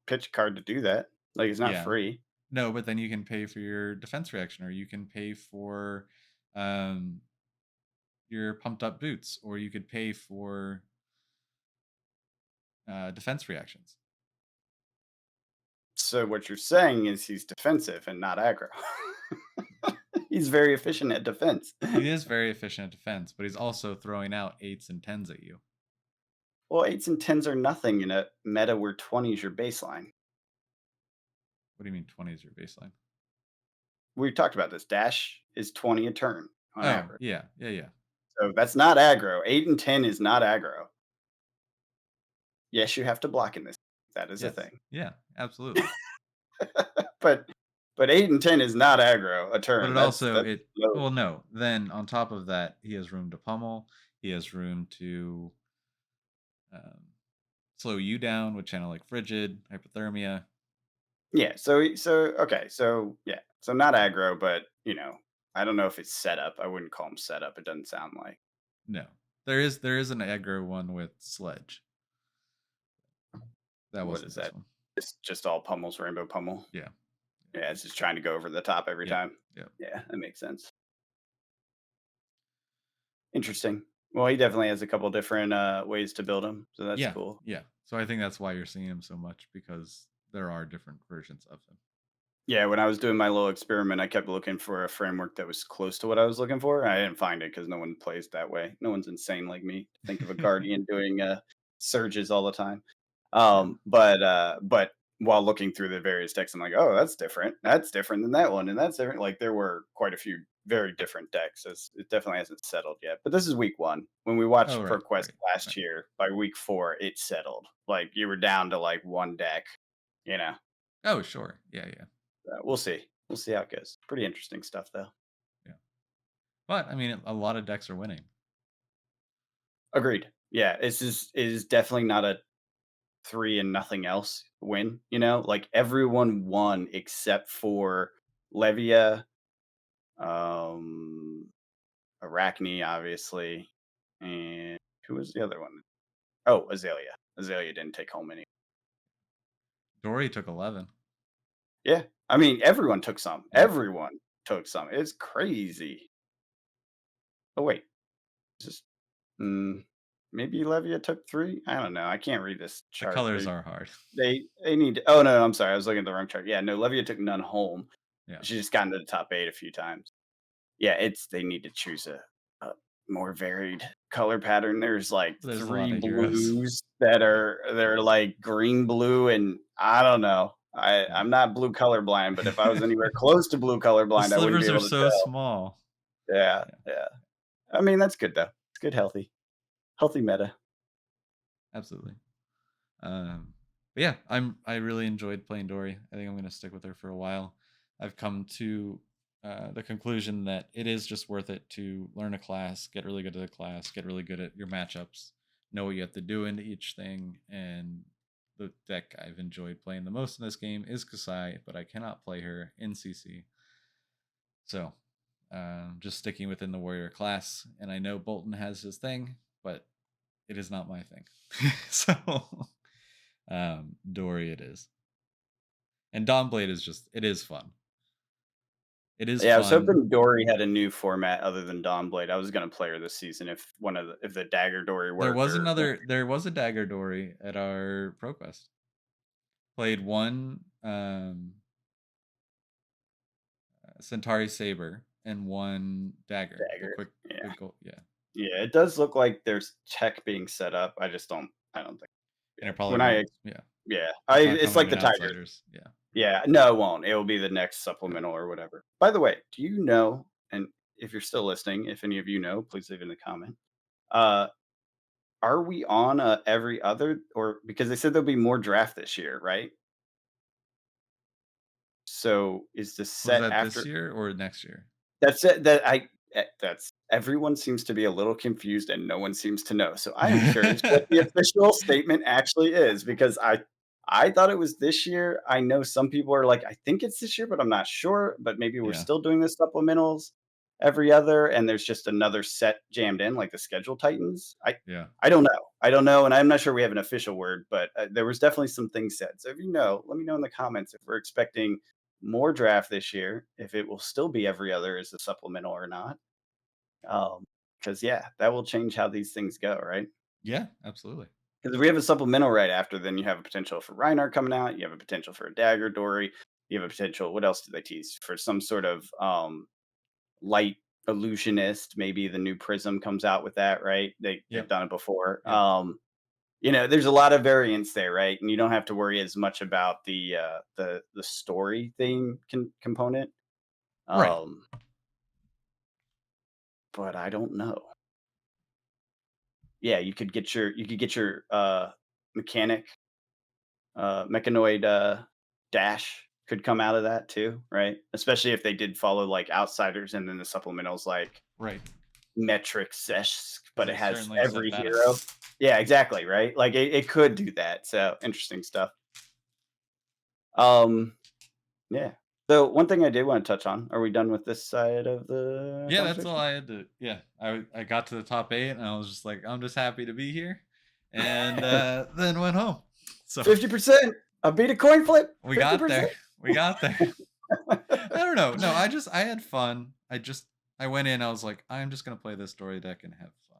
pitch a card to do that. Like it's not Yeah. free. No, but then you can pay for your defense reaction, or you can pay for um, your pumped up boots, or you could pay for defense reactions. So what you're saying is he's defensive and not aggro. He's very efficient at defense. He is very efficient at defense, but he's also throwing out eights and tens at you. Well, 8s and 10s are nothing in a meta where 20 is your baseline. What do you mean 20 is your baseline? We talked about this. Dash is 20 a turn on Oh, average. yeah, yeah, yeah. So that's not aggro. 8 and 10 is not aggro. Yes, you have to block in this. That is a Yes. thing. Yeah, absolutely. but but 8 and 10 is not aggro a But turn. it That's also that's it low. well no. Then on top of that, he has room to pummel. He has room to um, slow you down with channel like frigid, hypothermia. Yeah, so okay, so yeah. So not aggro, but I don't know if it's setup. I wouldn't call him setup. It doesn't sound like. No. There is an aggro one with sledge. That What wasn't is this that? one. It's just all pummels, rainbow pummel. Yeah. Yeah, it's just trying to go over the top every Yep. time. Yep. Yeah, that makes sense. Interesting. Well, he definitely has a couple different ways to build them, so that's Yeah. cool. Yeah. So I think that's why you're seeing him so much because there are different versions of him. Yeah, when I was doing my little experiment, I kept looking for a framework that was close to what I was looking for. I didn't find it because no one plays that way. No one's insane like me to think of a guardian doing surges all the time. Yeah. But while looking through the various decks, I'm like, oh, that's different. That's different than that one, and that's different. Like there were quite a few very different decks. It definitely hasn't settled yet. But this is week one. When we Oh, watched right. ProQuest Right. last Right. year, by week four, it settled. Like you were down to like one deck. You know, Oh, sure. Yeah. Yeah. we'll see. We'll see how it goes. Pretty interesting stuff, though. Yeah. But I mean, a lot of decks are winning. Agreed. Yeah, this is definitely not a 3 and nothing else win, like, everyone won except for Levia, um, Arachne, obviously, and who was the other one? Oh, Azalea. Azalea didn't take home any. Dory took 11. Yeah, I mean, everyone took some. Yeah. Everyone took some. It's crazy. Oh, wait, just mm, maybe Levia took 3? I don't know, I can't read this The chart. colors are hard. They need to oh, no, I'm sorry, I was looking at the wrong chart. Yeah, no, Levia took none home. Yeah. She's just gotten to the top 8 a few times. Yeah, it's they need to choose a more varied color pattern. There's, like, There's a 3 lot of heroes. blues that they're, like, green, blue, and I don't know. Yeah. I'm not blue colorblind, but if I was anywhere close to blue The colorblind, I wouldn't be slivers are able to so tell. small. Yeah, Yeah, yeah. I mean, that's good, though. It's good healthy meta. absolutely. But yeah, I really enjoyed playing Dory. I think I'm gonna stick with her for a while. I've come to the conclusion that it is just worth it to learn a class, get really good at the class, get really good at your matchups, know what you have to do into each thing, and the deck I've enjoyed playing the most in this game is Kasai, but I cannot play her in CC. So, just sticking within the warrior class, and I know Bolton has his thing, but it is not my thing. So, Dory it is. And Dawnblade is just it is fun. It is Yeah, I was fun. hoping Dory had a new format other than Dawnblade. I was gonna play her this season if the Dagger Dory worked or There was a Dagger Dory at our ProQuest. Played one Centauri Saber and one Dagger. The Dagger. Yeah. quick goal, yeah. Yeah, it does look like there's tech being set up. I don't think And yeah. it probably When I won't. Yeah. yeah, I It's not it's coming like in the Tigers. Outsiders. Yeah. Yeah, no, it won't. It will be the next Yeah. supplemental or whatever. By the way, do you know, and if you're still listening, if any of you know, please leave in the comment. Uh, are we on every other or because they said there'll be more draft this year, right? So is the Was set that this after year or next year? that's it that's everyone seems to be a little confused and no one seems to know. So I am curious what the official statement actually is because I thought it was this year. I know some people are like, I think it's this year, but I'm not sure. But maybe we're Yeah. still doing the supplementals every other, and there's just another set jammed in, like the schedule tightens. Yeah. I don't know. I don't know, and I'm not sure we have an official word, but there was definitely some things said. So if you know, let me know in the comments if we're expecting more draft this year, if it will still be every other as a supplemental or not. Because yeah, that will change how these things go, right? Yeah, absolutely. Because if we have a supplemental right after, then you have a potential for Reinhardt coming out. You have a potential for a Dagger Dory. You have a potential. What else did they tease for? Some sort of light illusionist. Maybe the new Prism comes out with that, right? They've Yep. done it before. Yep. There's a lot of variants there, right? And you don't have to worry as much about the story theme component. Right. Um, but I don't know. Yeah, you could get your mechanic mechanoid dash could come out of that too, right? Especially if they did follow like outsiders and then the supplementals like Right. metric sesh, Because but it they has certainly set every that up. hero. Yeah, exactly, right? Like it could do that. So interesting stuff. Um yeah. So one thing I did want to touch on, are we done with this side of the Yeah, that's all conversation? I had to. Yeah, I got to the top 8, and I was just like, I'm just happy to be here, and then went home. So 50%. I beat a coin flip. we got 50%. there. We got there. I don't know. No, I had fun. I went in. I was like, I'm just gonna play this story deck and have fun.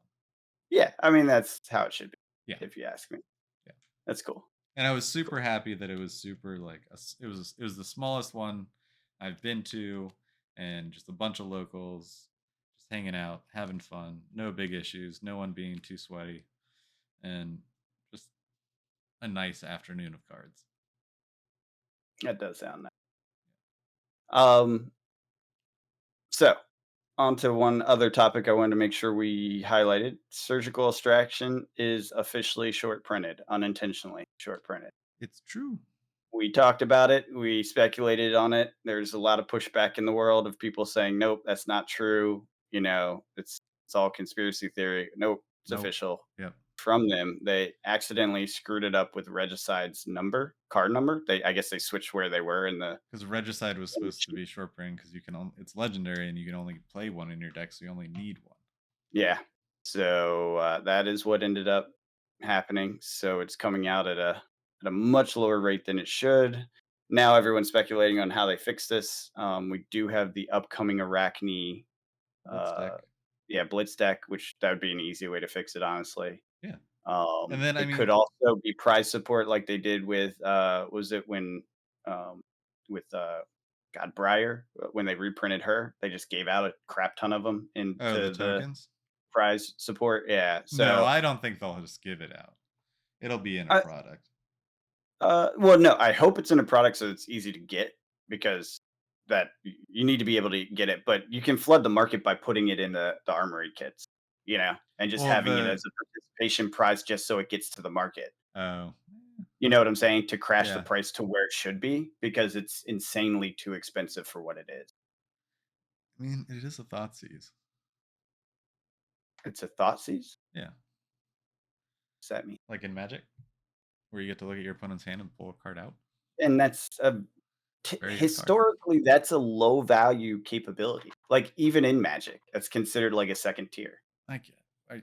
Yeah, I mean that's how it should be, Yeah, if you ask me. yeah. That's cool. And I was Cool. super happy that it was super like it was the smallest one I've been to, and just a bunch of locals, just hanging out, having fun. No big issues. No one being too sweaty, and just a nice afternoon of cards. That does sound nice. Um, so on to one other topic I wanted to make sure we highlighted. Surgical extraction is officially short printed, unintentionally short printed. It's true. We talked about it, we speculated on it. There's a lot of pushback in the world of people saying, nope, that's not true. It's all conspiracy theory. Nope, It's Nope. official Yep. from them. They accidentally screwed it up with Regicide's card number. I guess they switched where they were in the. Because Regicide was supposed to be short brain because you can only it's legendary and you can only play one in your deck, so you only need one. Yeah. So that is what ended up happening. So it's coming out at a much lower rate than it should. Now everyone's speculating on how they fix this. We do have the upcoming Arachne, Blitz uh, deck. yeah, Blitz deck, which that would be an easy way to fix it, honestly. Yeah. And then I It could mean, also be prize support like they did with was it when um, with God Breyer when they reprinted her, they just gave out a crap ton of them oh, the into the tokens? prize support. Yeah. No, So I don't think they'll just give it out. It'll be in a I product. well no, I hope it's in a product so it's easy to get because you need to be able to get it, but you can flood the market by putting it in the armory kits, and just Well, having it the as a participation prize just so it gets to the market. oh, You know what I'm saying? To crash the yeah. price to where it should be because it's insanely too expensive for what it is. I mean, it is a Thoughtseize. It's a Thoughtseize? Yeah. What's that mean? Like in Magic, where you get to look at your opponent's hand and pull a card out. And that's a Very good card. historically, that's a low value capability. Like even in Magic, that's considered like a second tier. I get I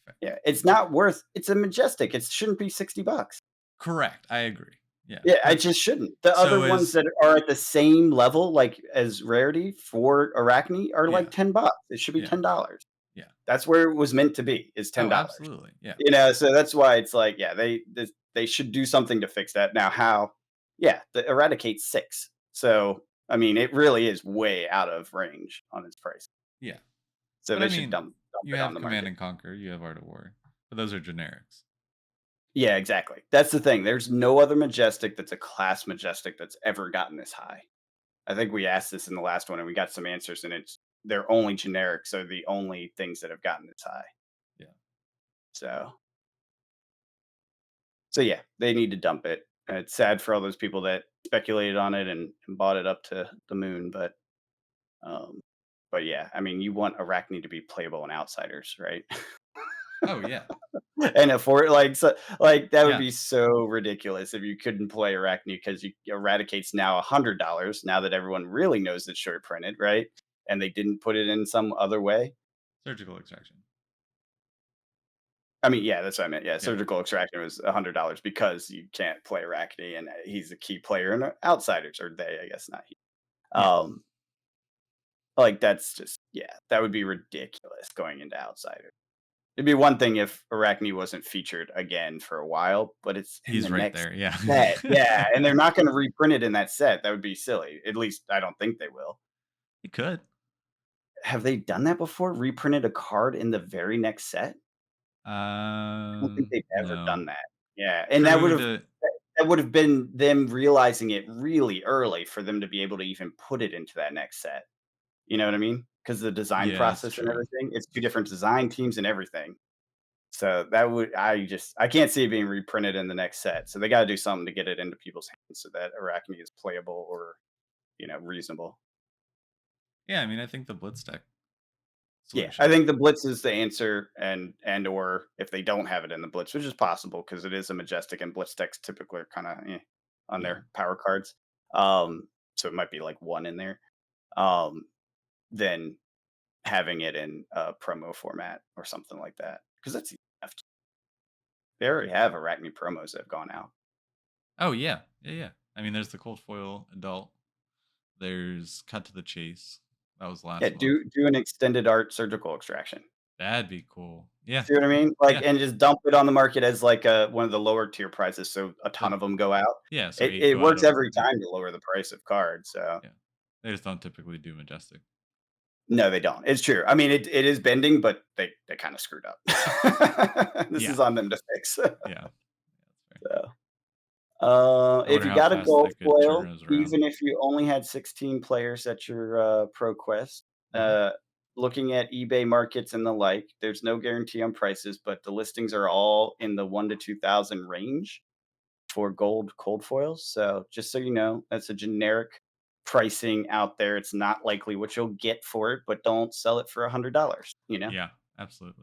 fa- Yeah, it's not worth it's a Majestic. It shouldn't be $60. correct. I agree. Yeah. Yeah, I But just shouldn't. The other so ones is that are at the same level, like as rarity for Arachne, are like yeah. $10. It should be Yeah. $10. Yeah. That's where it was meant to be, is Oh, $10. absolutely. Yeah. So that's why it's like, yeah, they should do something to fix that. Now, how? Yeah, the Eradicate 6. So, I mean, it really is way out of range on its price. Yeah. So But they I should mean, dump you it on have the Command market. and Conquer, you have Art of War, but those are generics. Yeah, exactly. That's the thing. There's no other Majestic that's a class Majestic that's ever gotten this high. I think we asked this in the last one and we got some answers, and they're only generics are the only things that have gotten this high. Yeah. So yeah, they need to dump it. And it's sad for all those people that speculated on it and bought it up to the moon, um, but yeah, I mean, you want Arachne to be playable in Outsiders, right? Oh yeah. And afford like that would Yeah. be so ridiculous if you couldn't play Arachne because you Eradicate's now $100 now that everyone really knows it's short printed, right? And they didn't put it in some other way. Surgical extraction. I mean, yeah, that's what I meant. Yeah, Yeah. surgical extraction was $100 because you can't play Arachne, and he's a key player in Outsiders, or they, I guess, not he. Yeah. Um, like that's just that would be ridiculous going into Outsiders. It'd be one thing if Arachne wasn't featured again for a while, but it's in the He's right next there. Yeah. set. Yeah, and they're not going to reprint it in that set. That would be silly. At least I don't think they will. He could. Have they done that before? Reprinted a card in the very next set? I don't think they've ever No. done that. Yeah, and True to that would have been them realizing it really early for them to be able to even put it into that next set. You know what I mean? Because the design yeah, that's process and true. everything, it's 2 different design teams and everything. So that would I can't see it being reprinted in the next set. So they gotta do something to get it into people's hands so that Arachne is playable or, reasonable. Yeah, I mean, I think the Blitz deck Yeah, I solution. think the Blitz is the answer and or if they don't have it in the Blitz, which is possible because it is a Majestic and Blitz decks typically are kinda, on Yeah. their power cards. So it might be like 1 in there. Um, then having it in a promo format or something like that because that's easy enough. They already have Arachne promos that have gone out. Oh yeah. Yeah, yeah. I mean, there's the cold foil adult. There's cut to the chase. That was Yeah, last month. do an extended art surgical extraction. That'd be cool. Yeah. See what I mean? Like, Yeah. and just dump it on the market as like one of the lower tier prices, so a ton So of them go out. yeah, so It 8 it go out works of every yeah. time to lower the price of cards. So Yeah. They just don't typically do majestic. no, they don't. It's true. I mean, it is bending, but they kind of screwed up. This Yeah. is on them to fix. Yeah. That's fair. So, I if wonder you how got a fast gold that could foil, turn us around. even if you only had 16 players at your pro quest, Mhm. looking at eBay markets and the like, there's no guarantee on prices, but the listings are all in the 1 to 2,000 range for gold cold foils. So just so you know, that's a generic pricing out there. It's not likely what you'll get for it, but don't sell it for $100. Yeah, absolutely.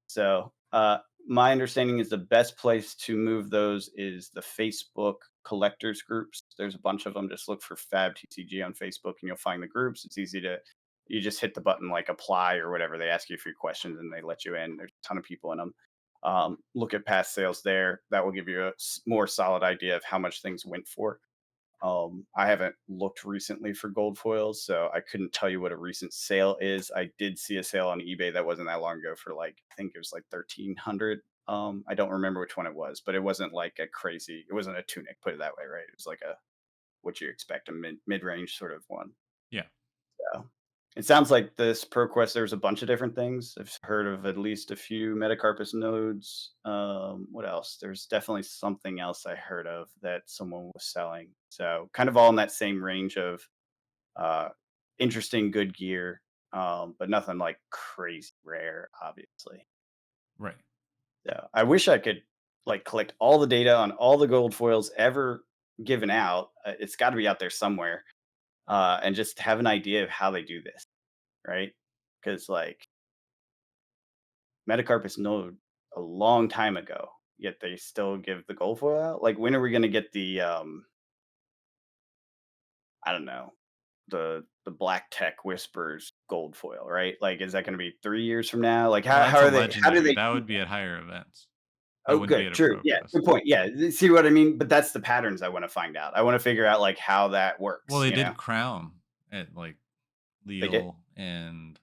So Uh, my understanding is the best place to move those is the Facebook collectors groups. There's a bunch of them. Just look for Fab TCG on Facebook and you'll find the groups. It's easy to, you just hit the button like apply or whatever. They ask you a few questions and they let you in. There's a ton of people in them. Look at past sales there. That will give you a more solid idea of how much things went for. I haven't looked recently for gold foils, so I couldn't tell you what a recent sale is. I did see a sale on eBay that wasn't that long ago for like I think it was like 1,300. I don't remember which one it was, but it wasn't like a crazy. It wasn't a tunic, put it that way, right? It was like a what you expect a mid range sort of one. Yeah. So it sounds like this ProQuest. There's a bunch of different things. I've heard of at least a few Metacarpus nodes. What else? There's definitely something else I heard of that someone was selling. So kind of all in that same range of uh, interesting, good gear, but nothing like crazy rare, obviously. Right. So I wish I could like collect all the data on all the gold foils ever given out. It's got to be out there somewhere, and just have an idea of how they do this, right? Because like Metacarpus node a long time ago, yet they still give the gold foil out. Like when are we going to get the I don't know, the Black Tech Whispers gold foil, right? Like, is that going to be 3 years from now? Like, Well, how that's a are they? How do legendary. they That do would be that? at higher events. That Oh, wouldn't be good, at a true, pro yeah, quest. good point. Yeah, see what I mean? But that's the patterns I want to find out. I want to figure out like how that Well, works. they You know, did crown at like they did Leal and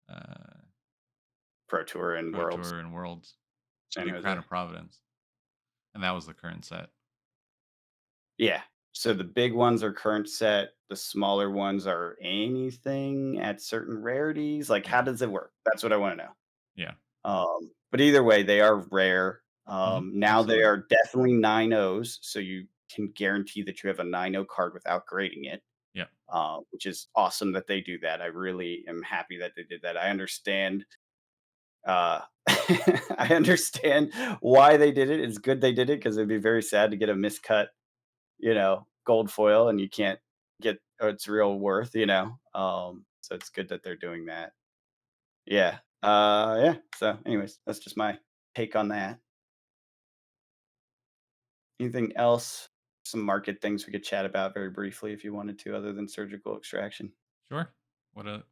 uh, Pro Tour and Pro Worlds, Tour and Worlds. They San did Crown Jose. of Providence, and that was the current set. Yeah. So the big ones are current set. The smaller ones are anything at certain rarities. Like, how Yeah. does it work? That's what I want to know. Yeah. But either way, they are rare. Now they Absolutely. are definitely 9.0s, so you can guarantee that you have a 9.0 card without grading it, Yeah. which is awesome that they do that. I really am happy that they did that. I understand. I understand why they did it. It's good they did it because it'd be very sad to get a miscut, gold foil and you can't get its real worth, So it's good that they're doing that. Yeah. Yeah. So anyways, that's just my take on that. Anything else? Some market things we could chat about very briefly if you wanted to, other than surgical extraction. Sure. What are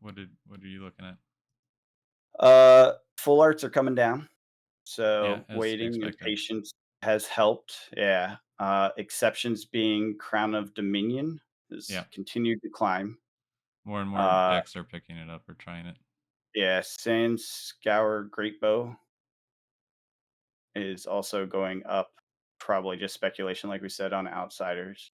you looking at? Full arts are coming down. Yeah, So as waiting and expected. patience has helped. Yeah. Exceptions being Crown of Dominion has Yeah. continued to climb. More and more Uh decks are picking it up or trying it. yeah, Sans Scour Great Bow is also going up. Probably just speculation, like we said, on outsiders.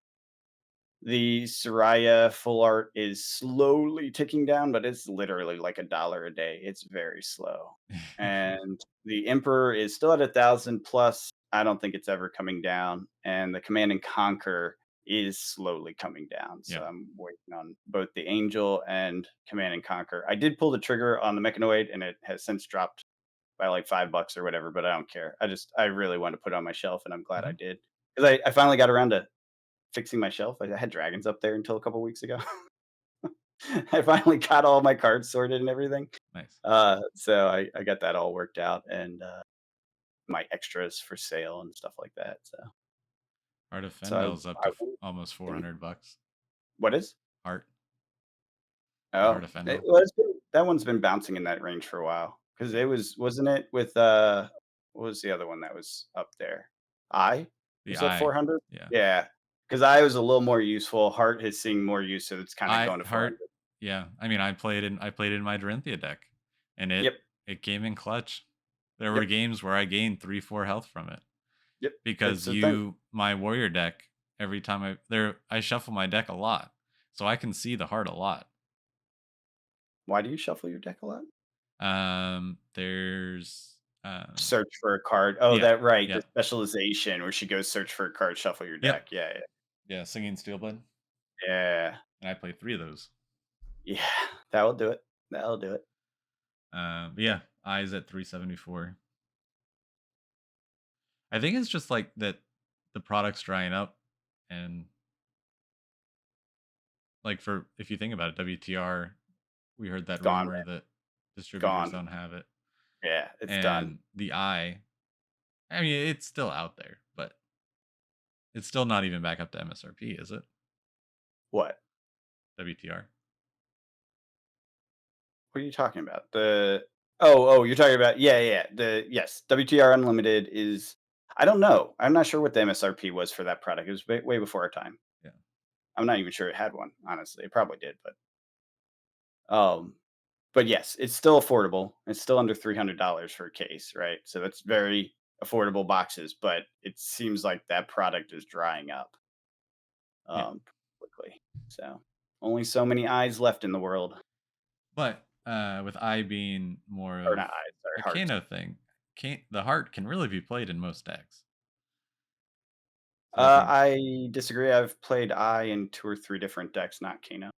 The Soraya full art is slowly ticking down, but it's literally like $1 a day. It's very slow. And the Emperor is still at 1,000 plus. I don't think it's ever coming down. And the Command and Conquer is slowly coming down. So Yeah. I'm waiting on both the Angel and Command and Conquer. I did pull the trigger on the Mechanoid and it has since dropped by like $5 or whatever, but I don't care. I really want to put it on my shelf and I'm glad I Mhm. did. Because I finally got around to fixing my shelf. I had dragons up there until a couple weeks ago. I finally got all my cards sorted and everything. Nice. So I got that all worked out and my extras for sale and stuff like that. Heart of So Fendel's up I to won't almost think- $400. what is? Heart. The Heart Oh, of Fendel. that one's been bouncing in that range for a while because Yeah. it wasn't it with what was the other one that was up there? I The was that Eye. 400? Yeah. Yeah, because I was a little more useful. Heart has seen more use, so it's kind of I going to Heart. 400. Yeah. I mean, I played in my Dorinthia deck, and it Yep, it came in clutch. There were yep, games where I gained 3-4 health from it yep. It's because a thing. my warrior deck, every time I shuffle my deck a lot, so I can see the heart a lot. Why do you shuffle your deck a lot? There's Search for a card. Oh, yeah, that right. The yeah, specialization where she goes search for a card, shuffle your yep, deck. Yeah, yeah, yeah. Singing Steelblood, yeah, and I played 3 of those. yeah. That'll do it. That'll do it. But yeah, eyes at 374. I think it's just like that the product's drying up, and like for if you think about it, WTR, we heard that Gone, rumor man. that distributors Gone. don't have it. Yeah, it's done. And the eye, I mean, it's still out there, but it's still not even back up to MSRP, is it? What? WTR. What are you talking about? Oh, you're talking about yes, WTR Unlimited is I don't know. I'm not sure what the MSRP was for that product. It was way before our time. Yeah. I'm not even sure it had one, honestly. It probably did, um but yes, it's still affordable. It's still under $300 for a case, right? So that's very affordable boxes, but it seems like that product is drying up Yeah. um quickly. So, only so many eyes left in the world. But with I being more Or of not eyes, sorry, a hearts. Kano thing, the heart can really be played in most decks. So I think I disagree. I've played Eye in 2 or 3 different decks, not Kano.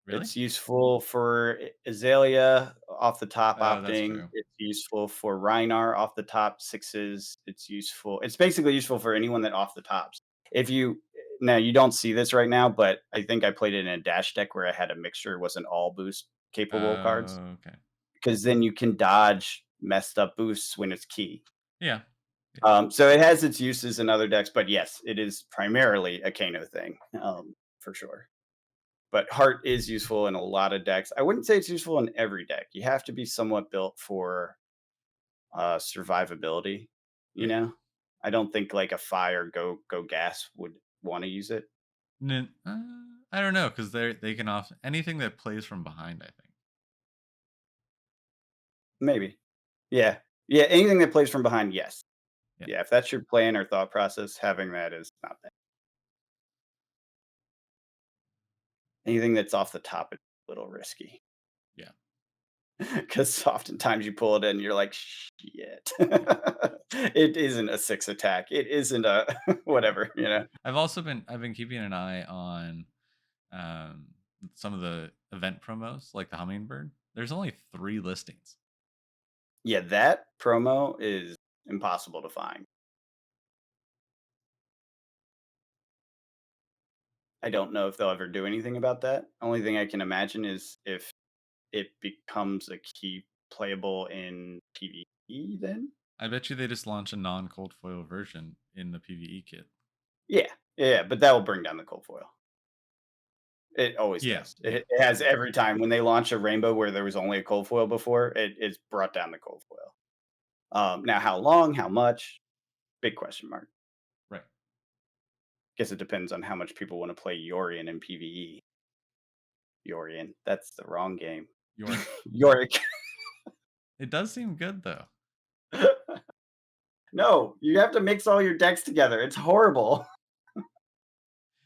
really? It's useful for Azalea off the top Oh, that's opting. true. It's useful for Rhinar off the top sixes. It's basically useful for anyone that off the tops. If you Now you don't see this right now, but I think I played it in a dash deck where I had a mixture, it wasn't all boost capable cards, Okay. because then you can dodge messed up boosts when it's key. Yeah. Yeah. So it has its uses in other decks, but yes, it is primarily a Kano thing, for sure. But Heart is useful in a lot of decks. I wouldn't say it's useful in every deck. You have to be somewhat built for survivability. You Yeah. know, I don't think like a fire go gas would want to use it. I don't know because they can often anything that plays from behind. I think. Maybe, yeah, yeah. Anything that plays from behind, yes, Yeah. yeah. If that's your plan or thought process, having that is not bad. Anything that's off the top is a little risky. Yeah. Because oftentimes you pull it in, you're like, shit. It isn't a six attack. It isn't a whatever, you know? I've been keeping an eye on um, some of the event promos, like the Hummingbird. There's only 3 listings. Yeah, that promo is impossible to find. I don't know if they'll ever do anything about that. Only thing I can imagine is if it becomes a key playable in PvE then. I bet you they just launch a non-cold foil version in the PVE kit. Yeah, yeah, but that will bring down the cold foil. It always Yeah, does. yeah, It has every time when they launch a rainbow where there was only a cold foil before, it's brought down the cold foil. Now, how long, how much? Big question mark. right. Guess it depends on how much people want to play Yorion in PvE. Yorion, that's the wrong game. York. Yorick. It does seem good though. No, you have to mix all your decks together. It's horrible.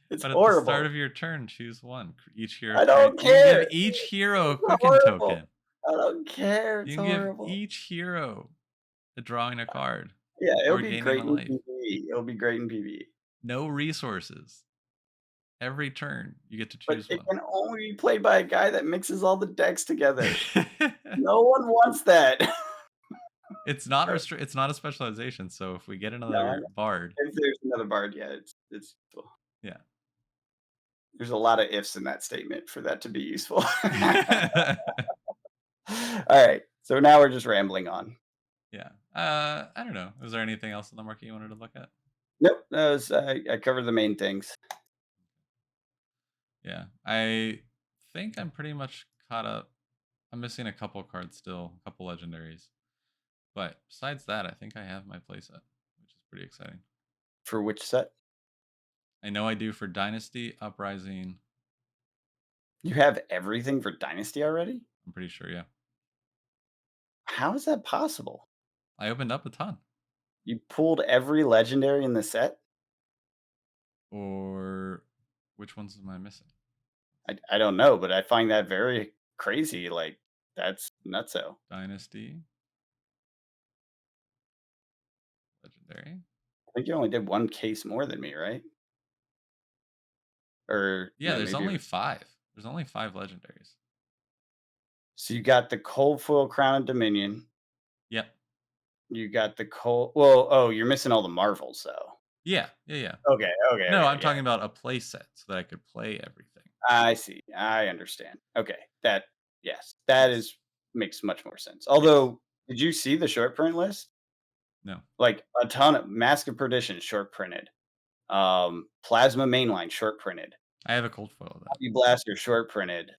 It's But at the start horrible. of your turn, choose one. Each hero I create. don't You can give care. each hero a It's cooking horrible. token. I don't care. You It's can give horrible. each hero a drawing a card Yeah, it'll or be gaining a great in life. PvE. It'll be great in PvE. No resources. Every turn, you get to But choose it one. can only be played by a guy that mixes all the decks together. No one wants that. It's not a specialization. So if we get No, I another know. bard, If there's another bard, yeah, it's useful. yeah. There's a lot of ifs in that statement for that to be useful. Alright, so now we're just rambling on. Yeah. I don't know. Is there anything else in the market you wanted to look at? Nope, that was I covered the main things. Yeah. I think I'm pretty much caught up. I'm missing a couple cards still, a couple legendaries. But besides that, I think I have my playset, which is pretty exciting. For which set? I know I do for Dynasty, Uprising. You have everything for Dynasty already? I'm pretty sure, yeah. How is that possible? I opened up a ton. You pulled every legendary in the set? Or which ones am I missing? I don't know, but I find that very crazy, like, that's nutso. Dynasty, Legendary. I think you only did 1 case more than me, right? Or Yeah, no, there's maybe it only was 5. There's only 5 legendaries. so you got the Cold Foil Crown of Dominion, Yep. you got the cold well, oh, you're missing all the Marvels, though. Yeah, yeah, yeah. No, Okay, I'm yeah. talking about a play set so that I could play everything. I see, I understand. Okay, that yes, that Yes. is makes much more sense. Yes. Although Did you see the short print list? No, Like, a ton of Mask of Perdition short printed, Plasma Mainline short printed, I have a cold foil of that. Bobby Blaster short printed,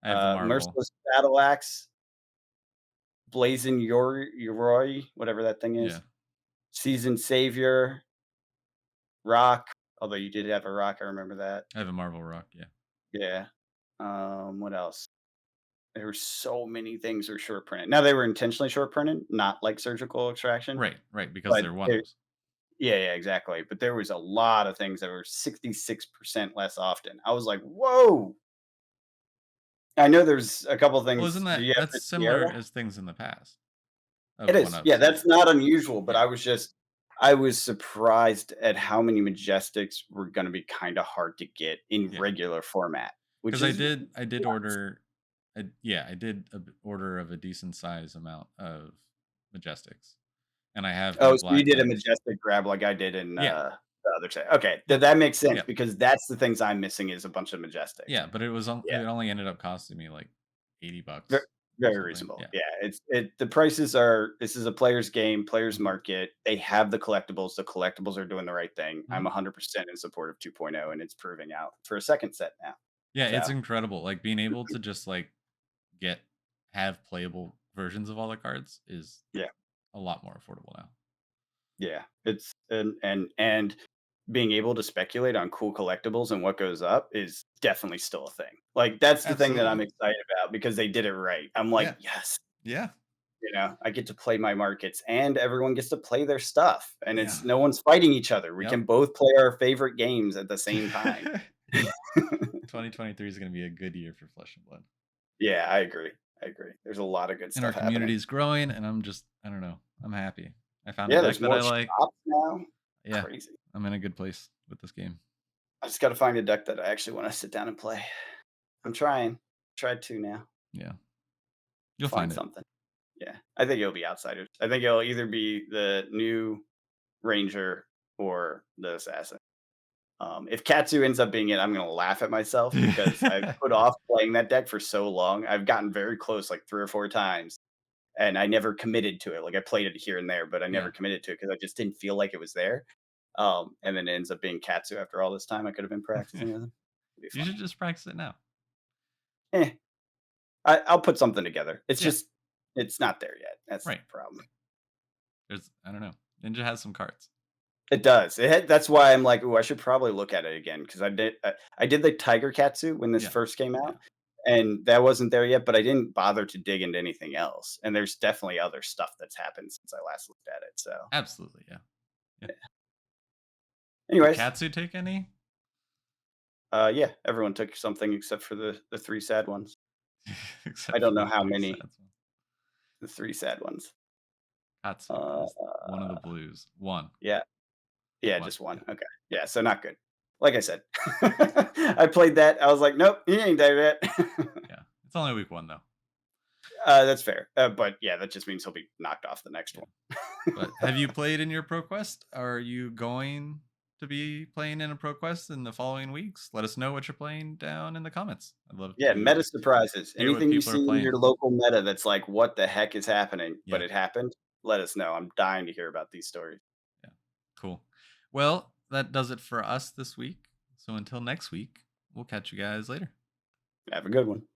I have the Marvel. Merciless Battle Axe, Blazing Yoroi, whatever that thing Yeah, is, Seasoned Savior, Rock, although you did have a Rock, I remember that. I have a Marvel Rock. Yeah, Yeah. What else? There were so many things that were short printed. Now they were intentionally short printed, not like surgical extraction, right, right, because but they're one there offs. yeah, yeah, exactly. But there was a lot of things that were 66% less often. I was like, "Whoa!" I know there's a couple Well, isn't things. Do that you have that's the similar Sierra? as things in the past It of one is. Yeah, ups? Yeah, that's not unusual, but yeah, I was surprised at how many Majestics were gonna be kinda hard to get in yeah. regular format, which Because is I did nuts. order, yeah, I did order of a decent size amount of Majestics, and I have Oh, my so you black did a ones. Majestic grab like I did in, Yeah, the other side. Okay, yep, that makes sense yep, because that's the things I'm missing is a bunch of Majestics. yeah. But Yeah. it only ended up costing me like Ve $80 or very something. reasonable. Yeah. Yeah, the prices are this is a player's game, player's Hmm. market. They have the collectibles are doing the right thing. I'm Hmm. 100% in support of 2.0, and it's proving out for a second set now. Yeah, it's So, incredible. Like being able to just like get have playable versions of all the cards is yeah, a lot more affordable now. yeah. It's and being able to speculate on cool collectibles and what goes up is definitely still a thing. Like, that's the thing that I'm Absolutely. excited about because they did it right. I'm like, Yeah. "Yes." Yeah. I get to play my markets and everyone gets to play their stuff and Yeah. it's no one's fighting each other. We Yep. can both play our favorite games at the same time. 2023 is going to be a good year for Flesh and Blood. Yeah, I agree. I agree. There's a lot of good And our stuff community happening. is growing, and I don't know. I'm happy. I found a Yeah, deck there's that more I like. shops now. Yeah. Crazy. I'm in a good place with this game. I just got to find a deck that I actually want to sit down and play. I'm trying. Tried to now. Yeah. You'll Find find it. something. Yeah. I think it'll be Outsiders. I think it'll either be the new Ranger or the Assassin. If Katsu ends up being it, I'm gonna laugh at myself because I've put off playing that deck for so long. I've gotten very close, like 3 or 4 times, and I never committed to it. Like, I played it here and there, but I never Yeah. committed to it because I just didn't feel like it was there. And then it ends up being Katsu after all this time. I could have been practicing with him. It'd be You should funny. just practice it now. Eh, I'll put something together. It's Yeah. just it's not there yet. That's the Right. problem. I don't know. Ninja has some cards. It does. That's why I'm like, "Ooh, I should probably look at it again because I did the Tiger Katsu when this Yeah. first came Yeah. out, and that wasn't there yet, but I didn't bother to dig into anything else, and there's definitely other stuff that's happened since I last looked at it, so, Absolutely. Yeah. Yeah. yeah. Did Anyways, Katsu take any? yeah, everyone took something except for the 3 sad ones. I Except for don't know the how three many. sets. The 3 sad ones. Katsu Uh, is one of the blues. One. yeah. Yeah, One. just 1, Yeah. okay. Yeah, so not good. Like I said, I played that, I was like, "Nope, he ain't there yet." Yeah. It's only week one though. That's fair. But yeah, that just means he'll be knocked off the next Yeah. one. But have you played in your ProQuest? Are you going to be playing in a ProQuest in the following weeks? Let us know what you're playing down in the comments. I'd love Yeah, to meta surprises. hear what Anything you people are see in playing. your local meta that's like, "What the heck is happening?" But Yeah. it happened, let us know. I'm dying to hear about these stories. Yeah. Cool. Well, that does it for us this week. So until next week, we'll catch you guys later. Have a good one.